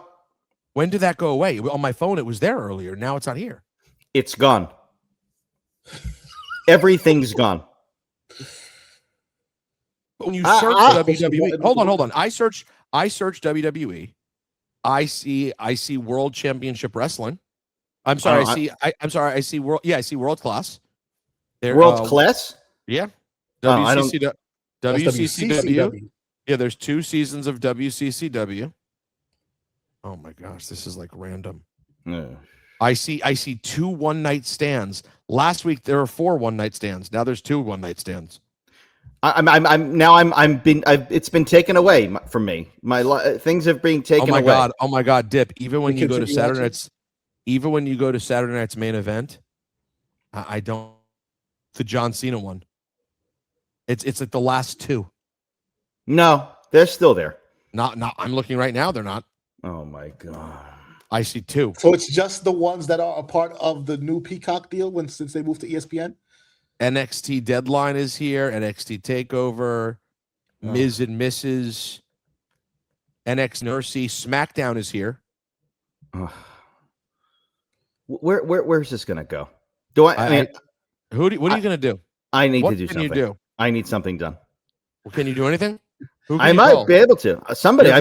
When did that go away? On my phone, it was there earlier. Now it's not here. It's gone. Everything's gone. When you search WWE, hold on. I search WWE. I see World Championship Wrestling. I'm sorry. I see World. Yeah, I see World Class. World Class. Yeah. WCCW. Yeah, there's 2 seasons of WCCW. Oh my gosh, this is like random. I see 2 one-night stands. Last week there were 4 one-night stands. Now there's 2 one-night stands. It's been taken away from me. Things have been taken away. Oh my God, Dip. Even when you go to Saturday night's main event, I don't. The John Cena one. It's like the last 2. No, they're still there. Not. I'm looking right now. They're not. Oh my God. I see 2. So it's just the ones that are a part of the new Peacock deal since they moved to ESPN. NXT Deadline is here. NXT Takeover, Miz and Mrs. NXT Nursey, SmackDown is here. Where's this gonna go? What are you gonna do? I need to do something. What can you do? I need something done. Well, can you do anything? I might be able to. Somebody.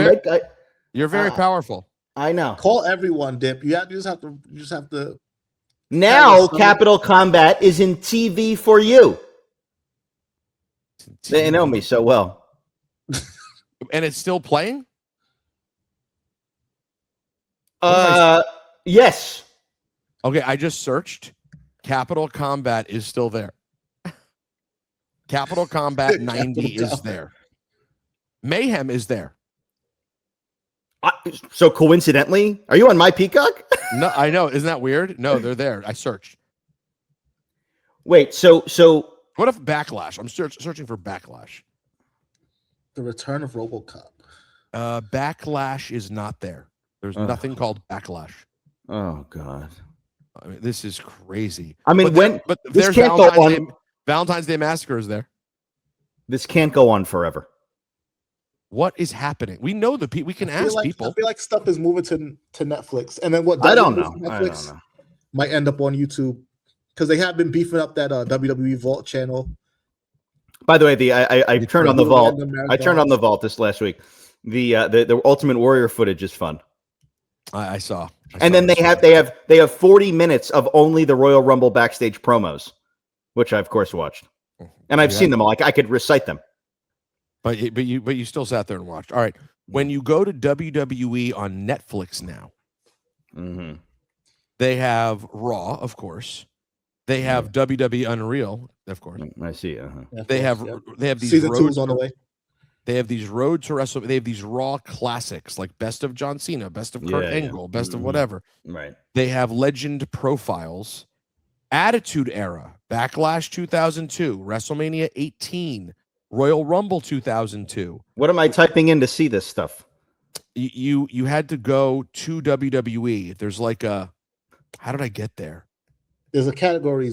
You're very powerful. I know. Call everyone, Dip. You just have to. Now, Capital Combat is in TV for you. They know me so well. And it's still playing? Yes. Okay, I just searched. Capital Combat is still there. Capital Combat 90 is there. Mayhem is there. So coincidentally, are you on my Peacock? No, I know. Isn't that weird? No, they're there. I searched. Wait, so what if Backlash? I'm searching for Backlash. The Return of RoboCop. Backlash is not there. There's nothing called Backlash. Oh God. I mean, this is crazy. I mean, but there's Valentine's Day Massacre is there. This can't go on forever. What is happening? We know we can ask people. I feel like stuff is moving to Netflix, and then what? I don't know. Netflix might end up on YouTube because they have been beefing up that WWE Vault channel. By the way, I turned on the Vault. I turned on the Vault this last week. The Ultimate Warrior footage is fun. I saw. And then they have 40 minutes of only the Royal Rumble backstage promos, which I of course watched, and I've seen them all. I could recite them. But you still sat there and watched. All right. When you go to WWE on Netflix now, they have Raw, of course. They have WWE Unreal, of course. I see. They have these season 2's on the way. They have these Road to Wrestle. They have these Raw classics like Best of John Cena, Best of Kurt Angle, Best of whatever. Right. They have Legend Profiles, Attitude Era, Backlash 2002, WrestleMania 18. Royal Rumble 2002. What am I typing in to see this stuff? You had to go to WWE. There's like a, how did I get there? There's a category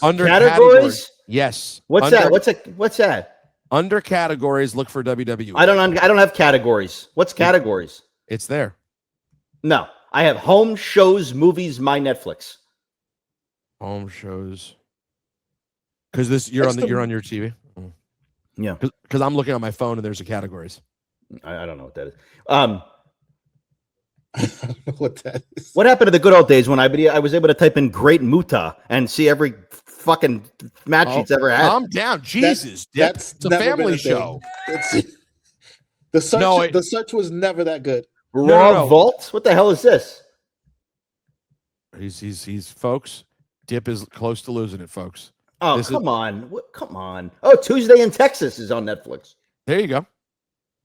under categories. Yes. What's that? What's that? Under categories, look for WWE. I don't have categories. What's categories? It's there. No, I have home shows, movies, my Netflix. Home shows. Because you're on your TV. Yeah. Because I'm looking on my phone and there's a categories. I don't know what that is. I don't know what that is. What happened to the good old days when I was able to type in Great Muta and see every fucking match he's ever had? Calm down, Jesus. That's a family show. The search was never that good. Raw Vault? What the hell is this? He's folks. Dip is close to losing it, folks. Oh, come on. Come on. Oh, Tuesday in Texas is on Netflix. There you go.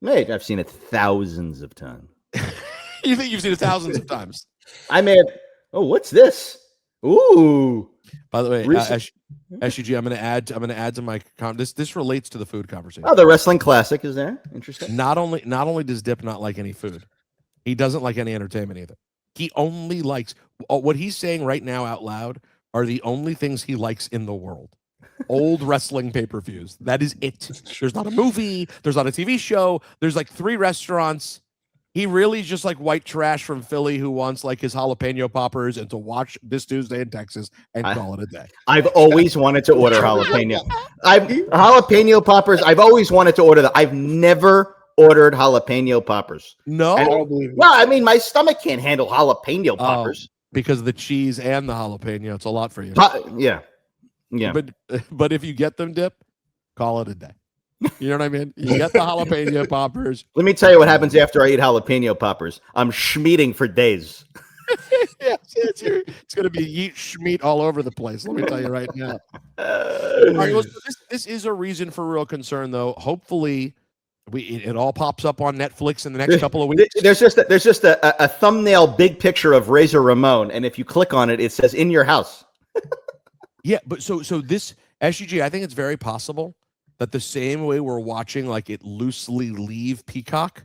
Mate, I've seen it thousands of times. You think you've seen it thousands of times? What's this? Ooh. By the way, SUG, I'm going to add to my this relates to the food conversation. Oh, the Wrestling Classic is there. Interesting. Not only does Dip not like any food, he doesn't like any entertainment either. He only likes what he's saying right now out loud are the only things he likes in the world. Old wrestling pay-per-views. That is it. There's not a movie. There's not a TV show. There's like 3 restaurants. He really is just like white trash from Philly who wants like his jalapeno poppers and to watch this Tuesday in Texas and call it a day. I've always wanted to order jalapeno. Jalapeno poppers. I've always wanted to order that. I've never ordered jalapeno poppers. No. Well, I mean, my stomach can't handle jalapeno poppers. Because of the cheese and the jalapeno, it's a lot for you. Yeah. But if you get them, Dip, call it a day. You know what I mean? You get the jalapeno poppers. Let me tell you what happens after I eat jalapeno poppers. I'm schmeating for days. It's going to be Yeet Schmeat all over the place. Let me tell you right now. All right, well, this is a reason for real concern, though. Hopefully, it all pops up on Netflix in the next couple of weeks. There's just a thumbnail big picture of Razor Ramon, and if you click on it, it says "in your house." Yeah, but so this SUG, I think it's very possible that the same way we're watching like it loosely leave Peacock,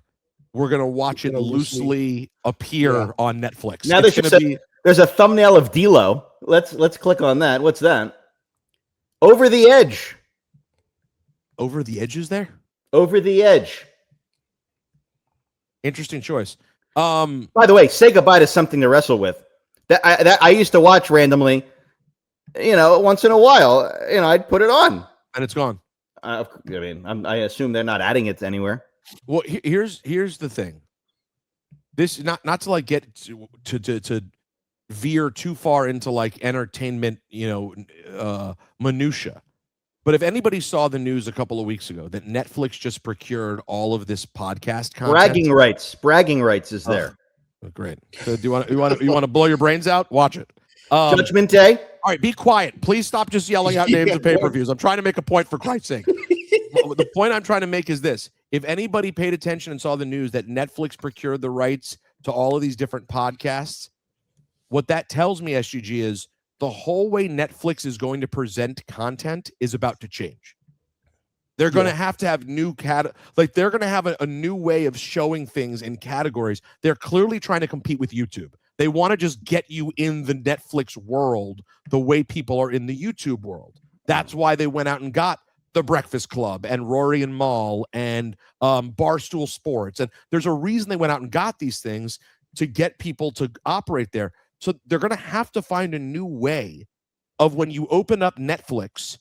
we're gonna watch it loosely appear on Netflix. Now there's a thumbnail of D'Lo. Let's click on that. What's that? Over the Edge. Over the Edge is there? Over the Edge. Interesting choice. By the way, say goodbye to something to wrestle with. That I used to watch randomly. Once in a while. I'd put it on, and it's gone. I mean, I assume they're not adding it anywhere. Well, here's the thing. This not to like get to veer too far into like entertainment, minutia. But if anybody saw the news a couple of weeks ago that Netflix just procured all of this podcast content, bragging rights is there. Oh, great. So do you want to blow your brains out? Watch it. Judgment Day. All right, be quiet. Please stop just yelling out names of pay-per-views. I'm trying to make a point for Christ's sake. The point I'm trying to make is this. If anybody paid attention and saw the news that Netflix procured the rights to all of these different podcasts, what that tells me, SGG, is the whole way Netflix is going to present content is about to change. They're going to have new they're going to have a new way of showing things in categories. They're clearly trying to compete with YouTube. They want to just get you in the Netflix world the way people are in the YouTube world. That's why they went out and got The Breakfast Club and Rory and Mal and Barstool Sports. And there's a reason they went out and got these things to get people to operate there. So they're going to have to find a new way of when you open up Netflix,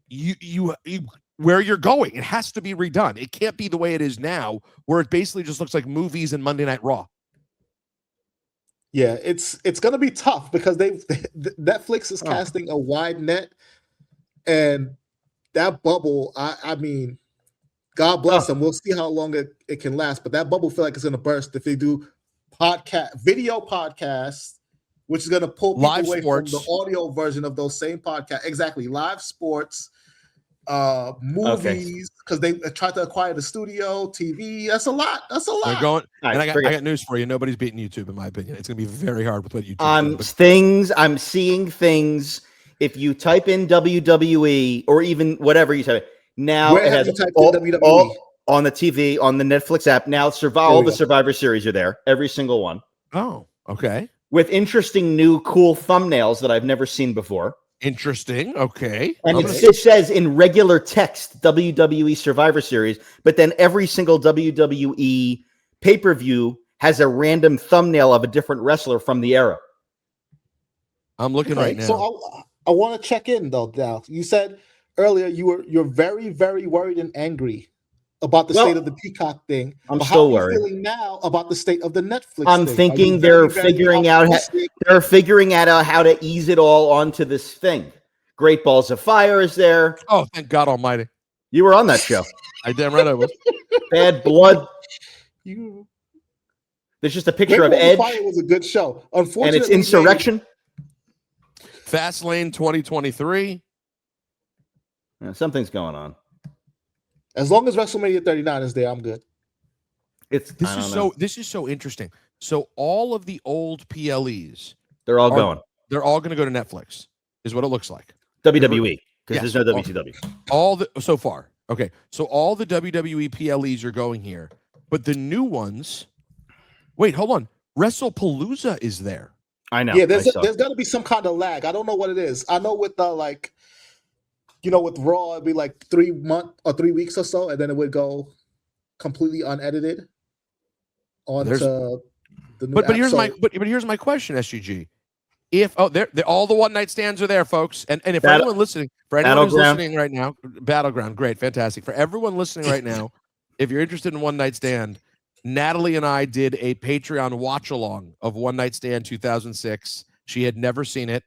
you where you're going. It has to be redone. It can't be the way it is now, where it basically just looks like movies and Monday Night Raw. Yeah, it's going to be tough because Netflix is casting a wide net, and that bubble. I mean, God bless them. We'll see how long it can last, but that bubble feel like it's going to burst if they do video podcasts, which is going to pull people away from the audio version of those same podcasts. Exactly, live sports, movies, because they tried to acquire the studio, TV. That's a lot. They're going, and I got news for you. Nobody's beating YouTube, in my opinion. It's going to be very hard with what YouTube. I'm seeing things. If you type in WWE or even whatever you type, now it has all on the TV, on the Netflix app. Now all the Survivor Series are there, every single one. Oh, okay. With interesting new cool thumbnails that I've never seen before. Interesting. Okay. And it says in regular text WWE Survivor Series, but then every single WWE pay-per-view has a random thumbnail of a different wrestler from the era. I'm looking right now. So I want to check in though. Now you said earlier you're very, very worried and angry about the state of the Peacock thing. I'm still worried. How are you feeling now about the state of the Netflix I'm thing? thinking they're figuring out how to ease it all onto this thing. Great Balls of Fire is there. Oh, thank God Almighty! You were on that show. I damn right I was. Bad Blood. There's just a picture of Edge. Fire was a good show. Unfortunately, and it's Insurrection. Fastlane 2023. Yeah, something's going on. As long as WrestleMania 39 is there, I'm good. This is so interesting. So all of the old PLEs, they're all going. They're all going to go to Netflix, is what it looks like. WWE, because there's no WCW. So far. Okay. So all the WWE PLEs are going here, but the new ones. Wait, hold on. WrestlePalooza is there. I know. Yeah, there's got to be some kind of lag. I don't know what it is. I know with with Raw, it'd be like 3 months or 3 weeks or so, and then it would go completely unedited onto the new but app. Here's my question, SGG. If all the one night stands are there, folks, and if anyone listening, for anyone who's listening right now, Battleground, great, fantastic. For everyone listening right now, if you're interested in one night stand, Natalie and I did a Patreon watch along of One Night Stand 2006. She had never seen it.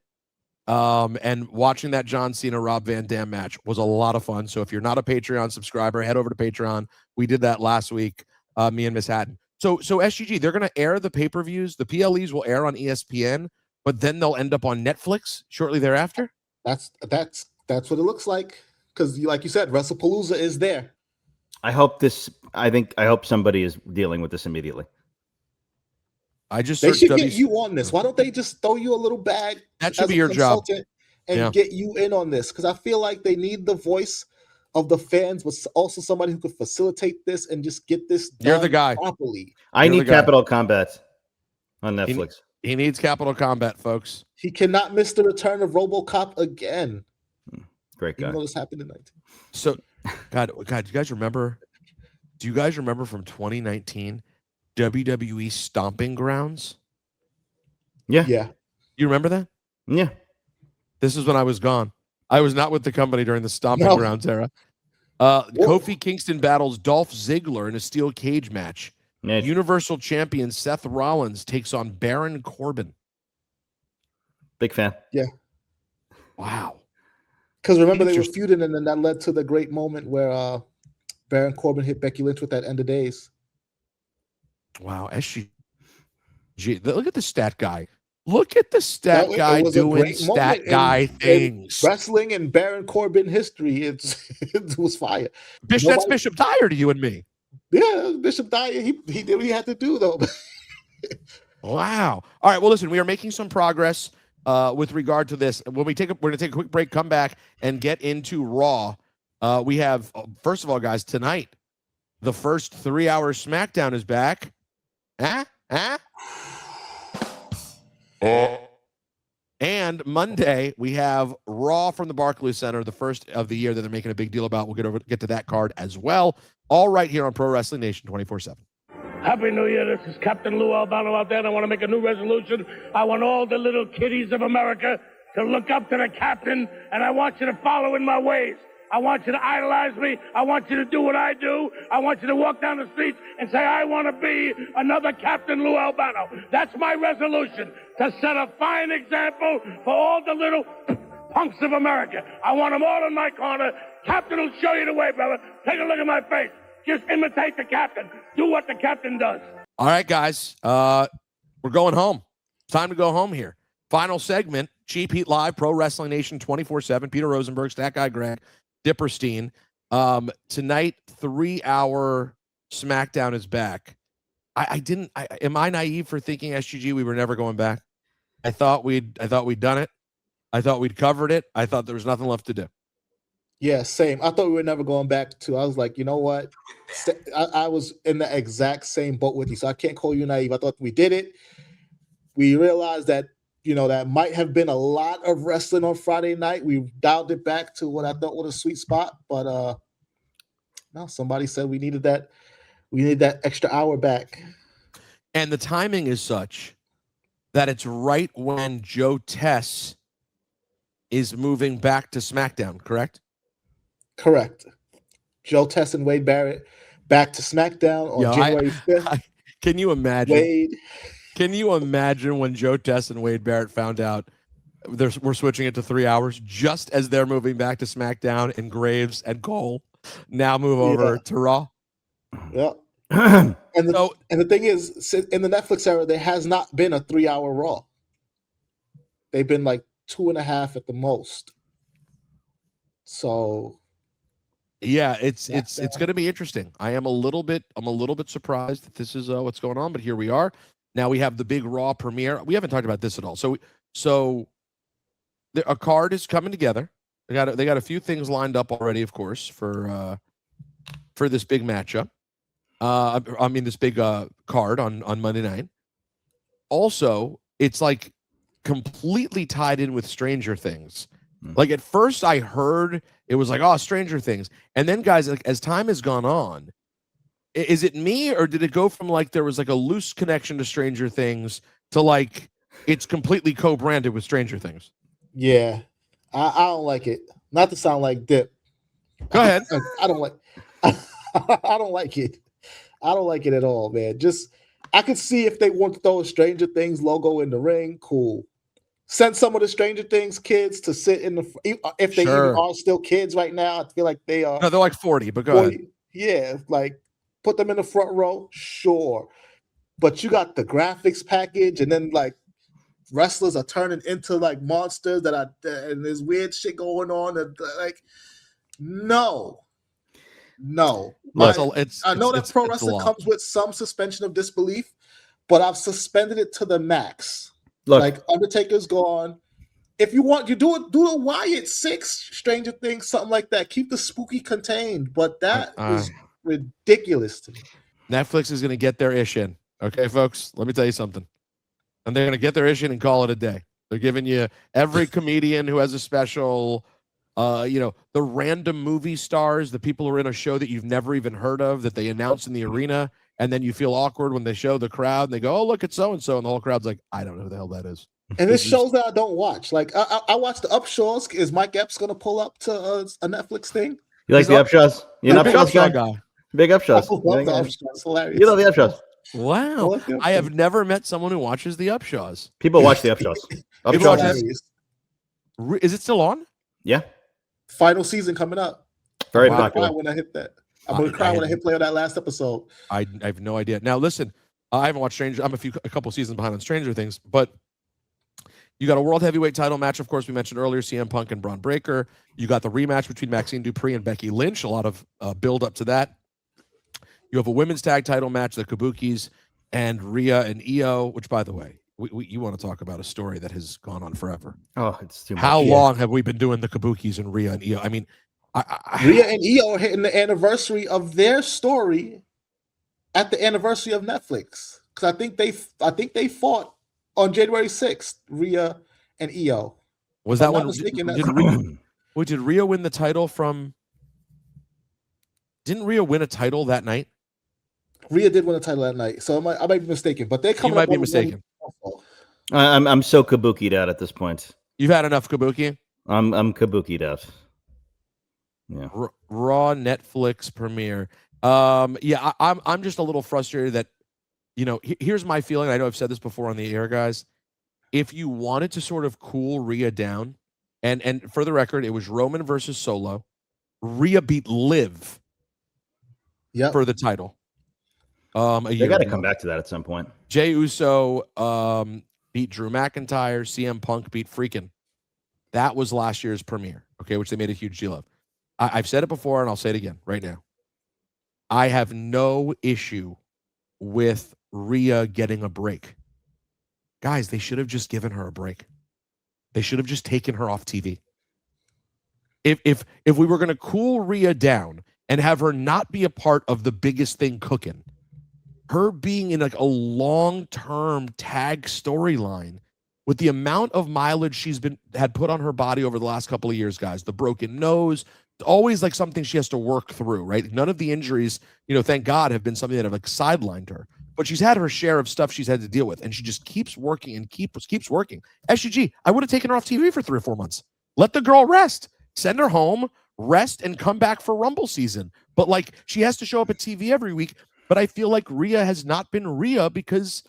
And watching that John Cena Rob Van Dam match was a lot of fun. So if you're not a Patreon subscriber, head over to Patreon. We did that last week, me and Miss Hatton. So SGG, they're going to air the pay-per-views. The PLEs will air on ESPN, but then they'll end up on Netflix shortly thereafter. That's what it looks like. Because like you said, WrestlePalooza is there. I hope somebody is dealing with this immediately. They should get you on this. Why don't they just throw you a little bag? That should be your job. And get you in on this. Because I feel like they need the voice of the fans, but also somebody who could facilitate this and just get this done. You're the guy. Properly. I need Capital Combat on Netflix. He needs Capital Combat, folks. He cannot miss the return of RoboCop again. Great guy. Even though this happened in 19. So, God, do you guys remember? Do you guys remember from 2019 WWE Stomping Grounds? Yeah. You remember that? Yeah. This is when I was gone. I was not with the company during the Stomping Grounds era. Kofi Kingston battles Dolph Ziggler in a steel cage match. Nice. Universal Champion Seth Rollins takes on Baron Corbin. Big fan. Yeah. Wow. Because remember, they were feuding, and then that led to the great moment where Baron Corbin hit Becky Lynch with that End of Days. Wow. SGG. Look at the stat guy. Look at the stat guy doing stat guy things. Wrestling and Baron Corbin history, it was fire. That's Bishop Dyer to you and me. Yeah, Bishop Dyer, he did what he had to do, though. Wow. All right, well, listen, we are making some progress with regard to this. When we're going to take a quick break, come back, and get into Raw. We have, first of all, guys, tonight, the first 3-hour SmackDown is back. And Monday, we have Raw from the Barclays Center, the first of the year that they're making a big deal about. We'll get to that card as well. All right here on Pro Wrestling Nation 24/7. Happy New Year. This is Captain Lou Albano out there, and I want to make a new resolution. I want all the little kiddies of America to look up to the captain, and I want you to follow in my ways. I want you to idolize me. I want you to do what I do. I want you to walk down the streets and say, I want to be another Captain Lou Albano. That's my resolution, to set a fine example for all the little punks of America. I want them all in my corner. Captain will show you the way, brother. Take a look at my face. Just imitate the captain. Do what the captain does. All right, guys. We're going home. Time to go home here. Final segment, Cheap Heat Live, Pro Wrestling Nation 24/7. Peter Rosenberg, Stat Guy Greg, Dipperstein. Tonight, 3-hour SmackDown is back. Am I naive for thinking, SGG, we were never going back? I thought we'd done it. I thought we'd covered it. I thought there was nothing left to do. Yeah, same. I thought we were never going back to. I was like, you know what? I was in the exact same boat with you, so I can't call you naive. I thought we did it. We realized that that might have been a lot of wrestling on Friday night. We dialed it back to what I thought was a sweet spot, but no, somebody said we needed that extra hour back. And the timing is such that it's right when Joe Tess is moving back to SmackDown, correct? Correct. Joe Tess and Wade Barrett back to SmackDown on January 5th. Can you imagine? Wade. Can you imagine when Joe Tess and Wade Barrett found out we're switching it to 3 hours just as they're moving back to SmackDown and Graves and Cole now move over to Raw? Yeah. And the thing is, in the Netflix era, there has not been a 3 hour Raw. They've been like 2.5 at the most. So yeah, it's going to be interesting. I'm a little bit surprised that this is what's going on, but here we are. Now we have the big Raw premiere. We haven't talked about this at all. So a card is coming together. They got a few things lined up already, of course, for this big matchup. This big card on Monday night. Also, it's like completely tied in with Stranger Things. Like at first I heard it was like, oh, Stranger Things. And then guys, like as time has gone on, is it me or did it go from like there was like a loose connection to Stranger Things to like it's completely co-branded with Stranger Things? Yeah. I don't like it. Not to sound like Dip. Go ahead. I don't like I don't like it. I don't like it at all, man. Just I could see if they want to throw a Stranger Things logo in the ring, cool. Send some of the Stranger Things kids to sit in if they even are still kids right now. I feel like they are. No, they're like 40, but go ahead. Yeah, like put them in the front row, sure. But you got the graphics package, and then like wrestlers are turning into like monsters and there's weird shit going on. And like, no. I know that pro wrestling comes with some suspension of disbelief, but I've suspended it to the max. Look, like Undertaker's gone. If you want, you do a Wyatt 6 Stranger Things, something like that. Keep the spooky contained, but that is ridiculous to me. Netflix is going to get their ish in. Okay, folks, let me tell you something. And they're going to get their ish in and call it a day. They're giving you every comedian who has a special, the random movie stars, the people who are in a show that you've never even heard of that they announce in the arena. And then you feel awkward when they show the crowd and they go, oh, look at so-and-so. And the whole crowd's like, I don't know who the hell that is. And there's shows that I don't watch. Like I watch the Upshaws. Is Mike Epps going to pull up to a Netflix thing? You like the Upshaws? You're an Upshaws guy? Big Upshaws. I love the Upshaws. Hilarious. You love the Upshaws. Wow. I have never met someone who watches the Upshaws. People watch the Upshaws. Is it still on? Yeah. Final season coming up. Very popular. When I hit that. I'm going to cry when I hit play on that last episode. I have no idea. Now, listen, I haven't watched Stranger. I'm a couple seasons behind on Stranger Things, but you got a world heavyweight title match. Of course, we mentioned earlier CM Punk and Bron Breakker. You got the rematch between Maxine Dupree and Becky Lynch. A lot of build up to that. You have a women's tag title match, the Kabukis and Rhea and Io, which, by the way, you want to talk about a story that has gone on forever. Oh, it's too much. How long have we been doing the Kabukis and Rhea and Io? I mean, Rhea and Io are hitting the anniversary of their story at the anniversary of Netflix, because I think they fought on January 6th. Rhea and Io. Was that one? Did Rhea win the title from? Didn't Rhea win a title that night? Rhea did win a title that night, so I might be mistaken. But they come. You might be mistaken. I'm so kabukied out at this point. You've had enough kabuki. I'm kabukied out. Yeah. Raw Netflix premiere. I'm just a little frustrated that, here's my feeling. I know I've said this before on the air, guys. If you wanted to sort of cool Rhea down, and for the record, it was Roman versus Solo. Rhea beat Liv for the title. They got to come back to that at some point. Jey Uso beat Drew McIntyre. CM Punk beat Freakin'. That was last year's premiere, okay, which they made a huge deal of. I've said it before, and I'll say it again right now. I have no issue with Rhea getting a break. Guys, they should have just given her a break. They should have just taken her off TV. If we were going to cool Rhea down and have her not be a part of the biggest thing cooking, her being in like a long-term tag storyline with the amount of mileage she's had put on her body over the last couple of years, guys, the broken nose, always like something she has to work through, right? None of the injuries, thank God, have been something that have like sidelined her. But she's had her share of stuff she's had to deal with, and she just keeps working and keeps working. SGG, I would have taken her off TV for 3 or 4 months. Let the girl rest. Send her home, rest, and come back for Rumble season. But like, she has to show up at TV every week. But I feel like Rhea has not been Rhea, because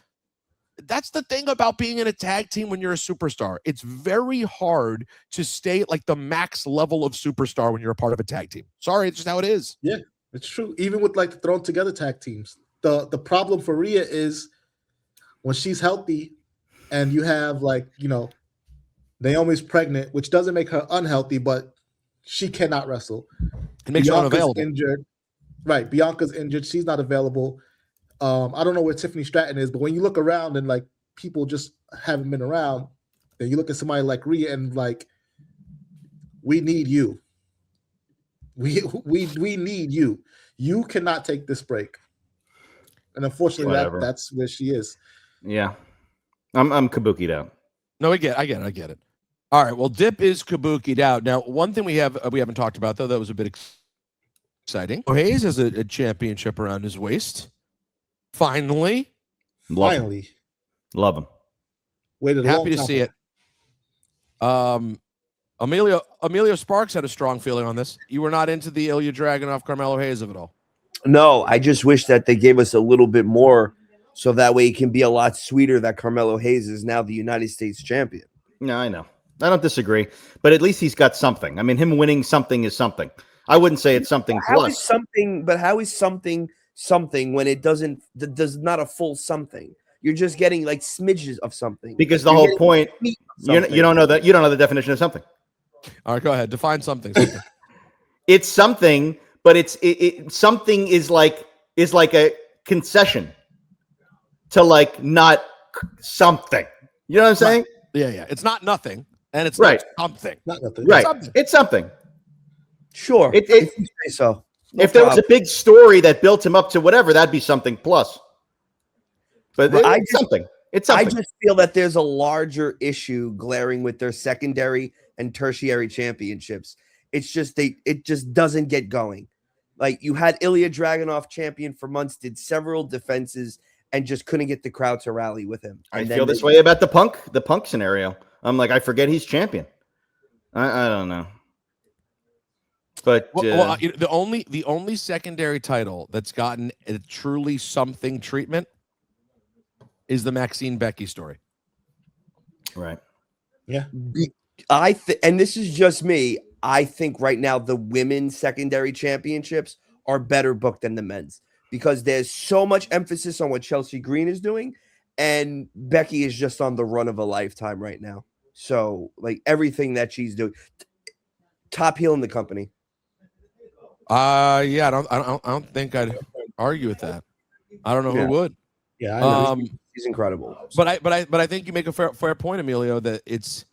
that's the thing about being in a tag team when you're a superstar. It's very hard to stay at like the max level of superstar when you're a part of a tag team. Sorry, it's just how it is. Yeah, it's true. Even with like the thrown together tag teams, the problem for Rhea is when she's healthy and you have like, Naomi's pregnant, which doesn't make her unhealthy, but she cannot wrestle. It makes her unavailable. Injured. Right. Bianca's injured. She's not available. I don't know where Tiffany Stratton is, but when you look around and like people just haven't been around, then you look at somebody like Rhea and like, we need you. We need you. You cannot take this break. And unfortunately, that's where she is. Yeah. I'm kabuki'd out. No, I get it. All right. Well, Dip is kabuki'd out. Now, one thing we haven't talked about, though, that was a bit exciting. Hayes has a championship around his waist. Finally. Love him. Happy to see it. Emilio Sparks had a strong feeling on this. You were not into the Ilya Dragunov Carmelo Hayes of it all. No, I just wish that they gave us a little bit more, so that way it can be a lot sweeter that Carmelo Hayes is now the United States champion. No, I know. I don't disagree, but at least he's got something. I mean, him winning something is something. I wouldn't say it's something plus. How is something when it does not a full something? You're just getting like smidges of something. Because the whole point, you don't know that. You don't know the definition of something. All right, go ahead. Define something. It's something, but it's something is like a concession to like not something. You know what I'm saying? Yeah. It's not nothing, and it's right. Not something. Not nothing. Right. It's something. Sure. If you say so. If there was a big story that built him up to whatever, that'd be something plus. But it's something. It's something. I just feel that there's a larger issue glaring with their secondary and tertiary championships. It's just it just doesn't get going. Like, you had Ilya Dragunov champion for months, did several defenses, and just couldn't get the crowd to rally with him. I feel this way about the punk scenario. I'm like, I forget he's champion. I don't know. But the only secondary title that's gotten a truly something treatment is the Maxine Becky story. Right. Yeah. And this is just me. I think right now the women's secondary championships are better booked than the men's, because there's so much emphasis on what Chelsea Green is doing, and Becky is just on the run of a lifetime right now. So, like, everything that she's doing, top heel in the company. Yeah, I don't think I'd argue with that. I don't know who would. Yeah, he's incredible. But I think you make a fair point, Emilio, that it's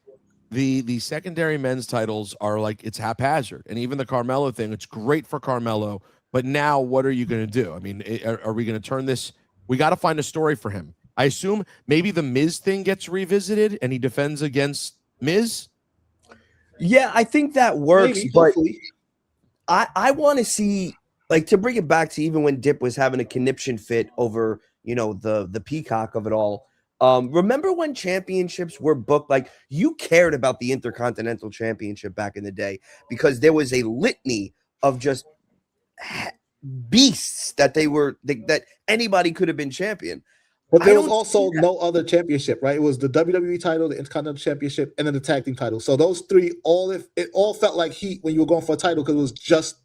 the secondary men's titles are like, it's haphazard, and even the Carmelo thing, it's great for Carmelo, but now what are you going to do? I mean, are we going to turn this? We got to find a story for him. I assume maybe the Miz thing gets revisited and he defends against Miz. Yeah, I think that works, maybe, but hopefully. I want to see, like, to bring it back to even when Dip was having a conniption fit over, the Peacock of it all. Remember when championships were booked? Like, you cared about the Intercontinental Championship back in the day because there was a litany of just beasts that that anybody could have been champion. But there was also no other championship, right? It was the WWE title, the Intercontinental Championship, and then the tag team title. So those three, it all felt like heat when you were going for a title, because it was just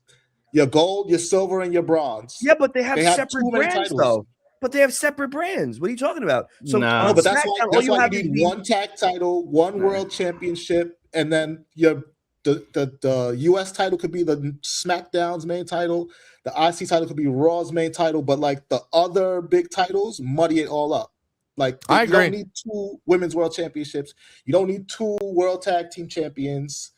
your gold, your silver, and your bronze. Yeah, but they have separate brands, though. But they have separate brands. What are you talking about? So, no, but that's why you need one tag title, one world championship, and then the US title could be the SmackDown's main title. The IC title could be Raw's main title, but like the other big titles muddy it all up. Like, I agree. You don't need 2 women's world championships. You don't need 2 world tag team champions.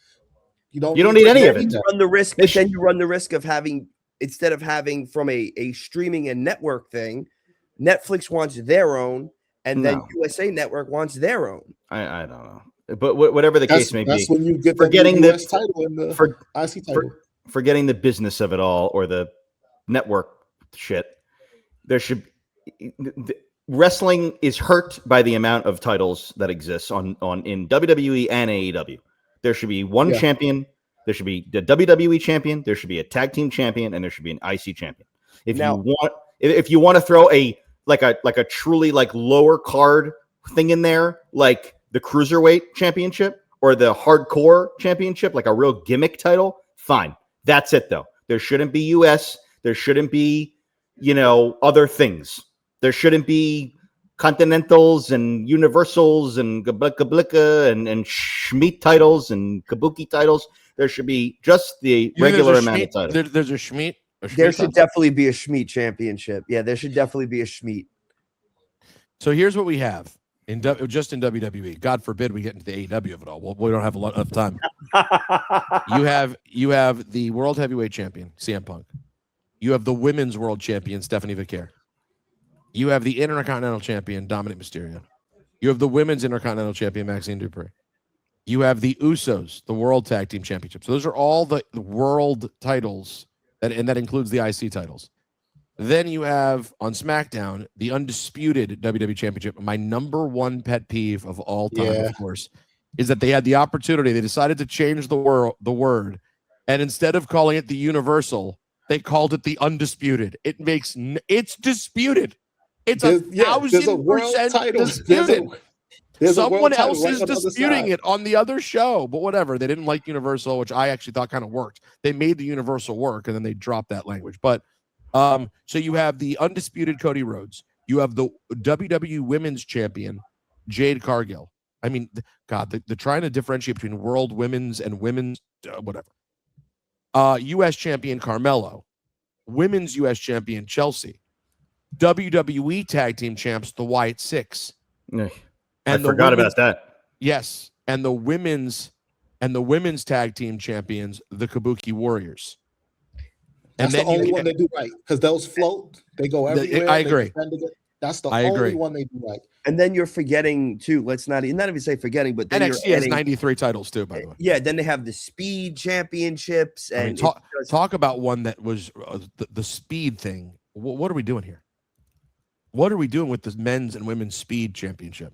You don't need any of it. You run the risk, but then you run the risk of having, instead of having from a streaming and network thing, Netflix wants their own, and then USA Network wants their own. I don't know. But whatever the case may be, that's when you get forgetting the the US title and the IC title. Forgetting the business of it all or the network shit. There should wrestling is hurt by the amount of titles that exists in WWE and AEW. There should be one champion. There should be the WWE champion. There should be a tag team champion, and there should be an IC champion. If you want to throw a truly like lower card thing in there, like the cruiserweight championship or the hardcore championship, like a real gimmick title, fine. That's it though. There shouldn't be US. There shouldn't be, other things. There shouldn't be Continentals and Universals and Gablika and Schmeat titles and Kabuki titles. There should be just the regular amount of titles. There's a Schmeat. There should definitely be a Schmeat championship. Yeah, there should definitely be a Schmeat. So here's what we have just in WWE. God forbid we get into the AEW of it all. Well, we don't have a lot of time. You have the World Heavyweight Champion, CM Punk. You have the Women's World Champion, Stephanie Vaquer. You have the Intercontinental Champion, Dominic Mysterio. You have the Women's Intercontinental Champion, Maxine Dupree. You have the Usos, the World Tag Team Championship. So those are all the world titles, and that includes the IC titles. Then you have on SmackDown the undisputed WWE Championship. My number one pet peeve of all time, of course, is that they had the opportunity. They decided to change the word, and instead of calling it the Universal, they called it the Undisputed. It's disputed. It's 1,000% disputed. Someone else is disputing it on the other show, but whatever. They didn't like Universal, which I actually thought kind of worked. They made the Universal work, and then they dropped that language. But so you have the undisputed Cody Rhodes. You have the WWE Women's Champion, Jade Cargill. I mean, God, they're trying to differentiate between World Women's and Women's, whatever. U.S. Champion Carmelo, Women's U.S. Champion Chelsea, WWE Tag Team Champs, the Wyatt Six. And I forgot about that. Yes, and the women's tag team champions, the Kabuki Warriors. That's the only one they do right, because those float, they go everywhere. I agree. That's the only one they do right. And then you're forgetting too. Let's not even say forgetting, but then NXT has 93 titles too, by the way. Yeah, then they have the Speed Championships, and talk about one that was the Speed thing. What are we doing here? What are we doing with the men's and women's Speed Championship?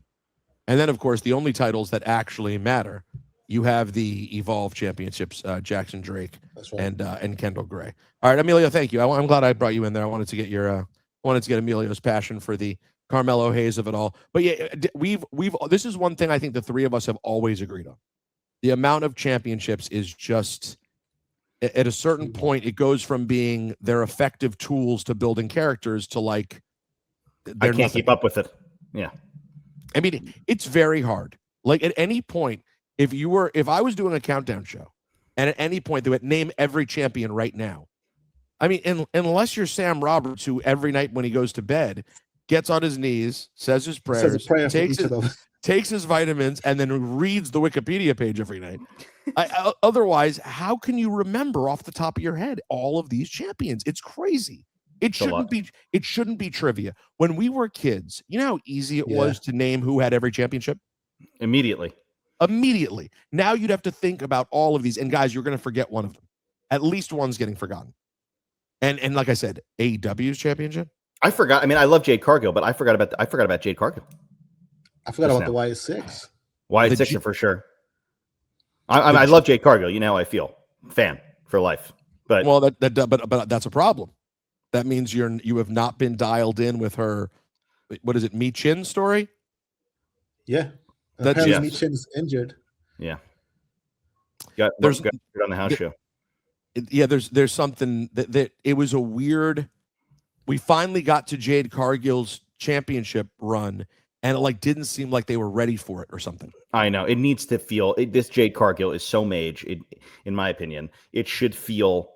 And then, of course, the only titles that actually matter, you have the Evolve Championships, Jackson Drake and Kendall Gray. All right, Emilio, thank you. I'm glad I brought you in there. I wanted to get Emilio's passion for the Carmelo Hayes of it all. But yeah, this is one thing I think the three of us have always agreed on. The amount of championships is just at a certain point, it goes from being their effective tools to building characters to like I can't keep up with it. Yeah. I mean, it's very hard. Like at any point, if I was doing a countdown show and at any point they would name every champion right now. I mean, unless you're Sam Roberts, who every night when he goes to bed gets on his knees, says his prayers, takes his vitamins, and then reads the Wikipedia page every night. Otherwise, how can you remember off the top of your head all of these champions? It's crazy. It shouldn't be trivia. When we were kids, you know how easy it was to name who had every championship? Immediately. Now you'd have to think about all of these. And guys, you're going to forget one of them. At least one's getting forgotten. And like I said, AEW's championship. I forgot. I mean, I love Jade Cargill, but I forgot about Jade Cargill. I forgot about the Wyatt Six. Wyatt Six for sure. I love Jade Cargill. You know how I feel. Fan for life. But but that's a problem. That means you have not been dialed in with her. What is it? Mi Chin story? Yeah. Apparently Mi Chin's injured. Yeah. Got on the house show. There's something that it was a weird. We finally got to Jade Cargill's championship run, and it didn't seem like they were ready for it or something. I know it needs to feel. This Jade Cargill is so mage. In my opinion, it should feel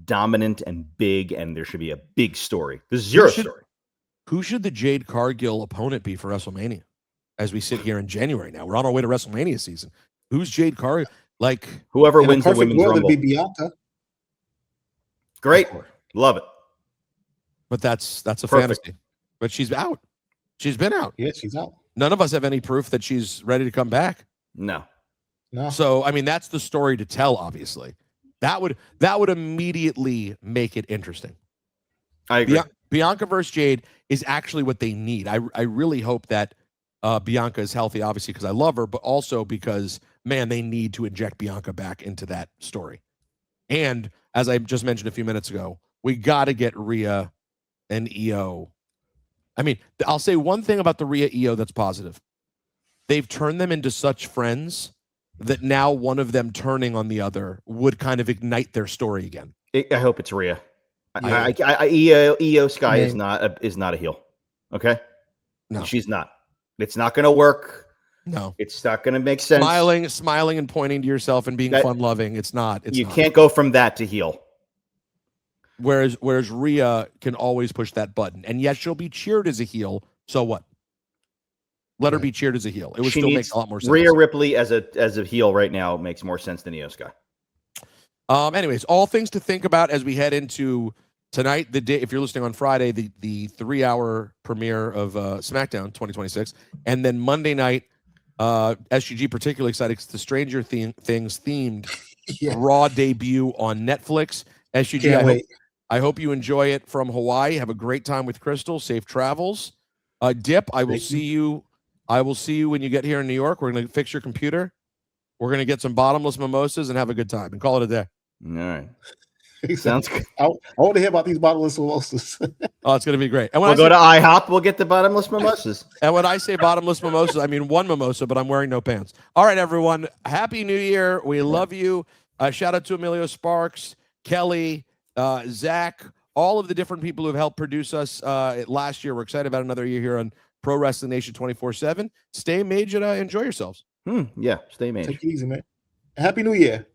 dominant and big, and there should be a big story. There's zero story. Who should the Jade Cargill opponent be for WrestleMania? As we sit here in January now, we're on our way to WrestleMania season. Who's Jade Cargill? Whoever wins the women's rumble. Would be Bianca. Great, love it. But that's a fantasy. But she's out. She's been out. Yeah, she's out. None of us have any proof that she's ready to come back. No. So, I mean, that's the story to tell, obviously. That would immediately make it interesting. I agree. Bianca versus Jade is actually what they need. I really hope that Bianca is healthy, obviously, because I love her, but also because, man, they need to inject Bianca back into that story. And as I just mentioned a few minutes ago, we got to get Rhea and Io. I mean, I'll say one thing about the Rhea Io that's positive. They've turned them into such friends that now one of them turning on the other would kind of ignite their story again. I hope it's Rhea. Yeah. Io Sky is not a heel. Okay, No, she's not. It's not going to work. No, it's not going to make sense. Smiling and pointing to yourself and being fun loving. It's not. You can't go from that to heel. Whereas Rhea can always push that button, and yes, she'll be cheered as a heel. So what? Let her be cheered as a heel. It would still make a lot more sense. Rhea Ripley as a heel right now makes more sense than Io Sky. Anyways, all things to think about as we head into tonight. The day, if you're listening on Friday, the 3-hour premiere of SmackDown 2026, and then Monday night, SGG particularly excited because the Stranger Things themed Raw debut on Netflix. SGG, I hope you enjoy it from Hawaii. Have a great time with Crystal. Safe travels. Dip, I will see you. I will see you when you get here in New York. We're going to fix your computer. We're going to get some bottomless mimosas and have a good time and call it a day. All right. Sounds good. I want to hear about these bottomless mimosas. Oh, it's going to be great. And we'll go to IHOP. We'll get the bottomless mimosas. And when I say bottomless mimosas, I mean one mimosa, but I'm wearing no pants. All right, everyone. Happy New Year. We love you. Shout out to Emilio Sparks, Kelly, Zach, all of the different people who have helped produce us last year. We're excited about another year here on Pro Wrestling Nation 24/7. Stay mage and enjoy yourselves. Yeah, stay mage. Take it easy, man. Happy New Year.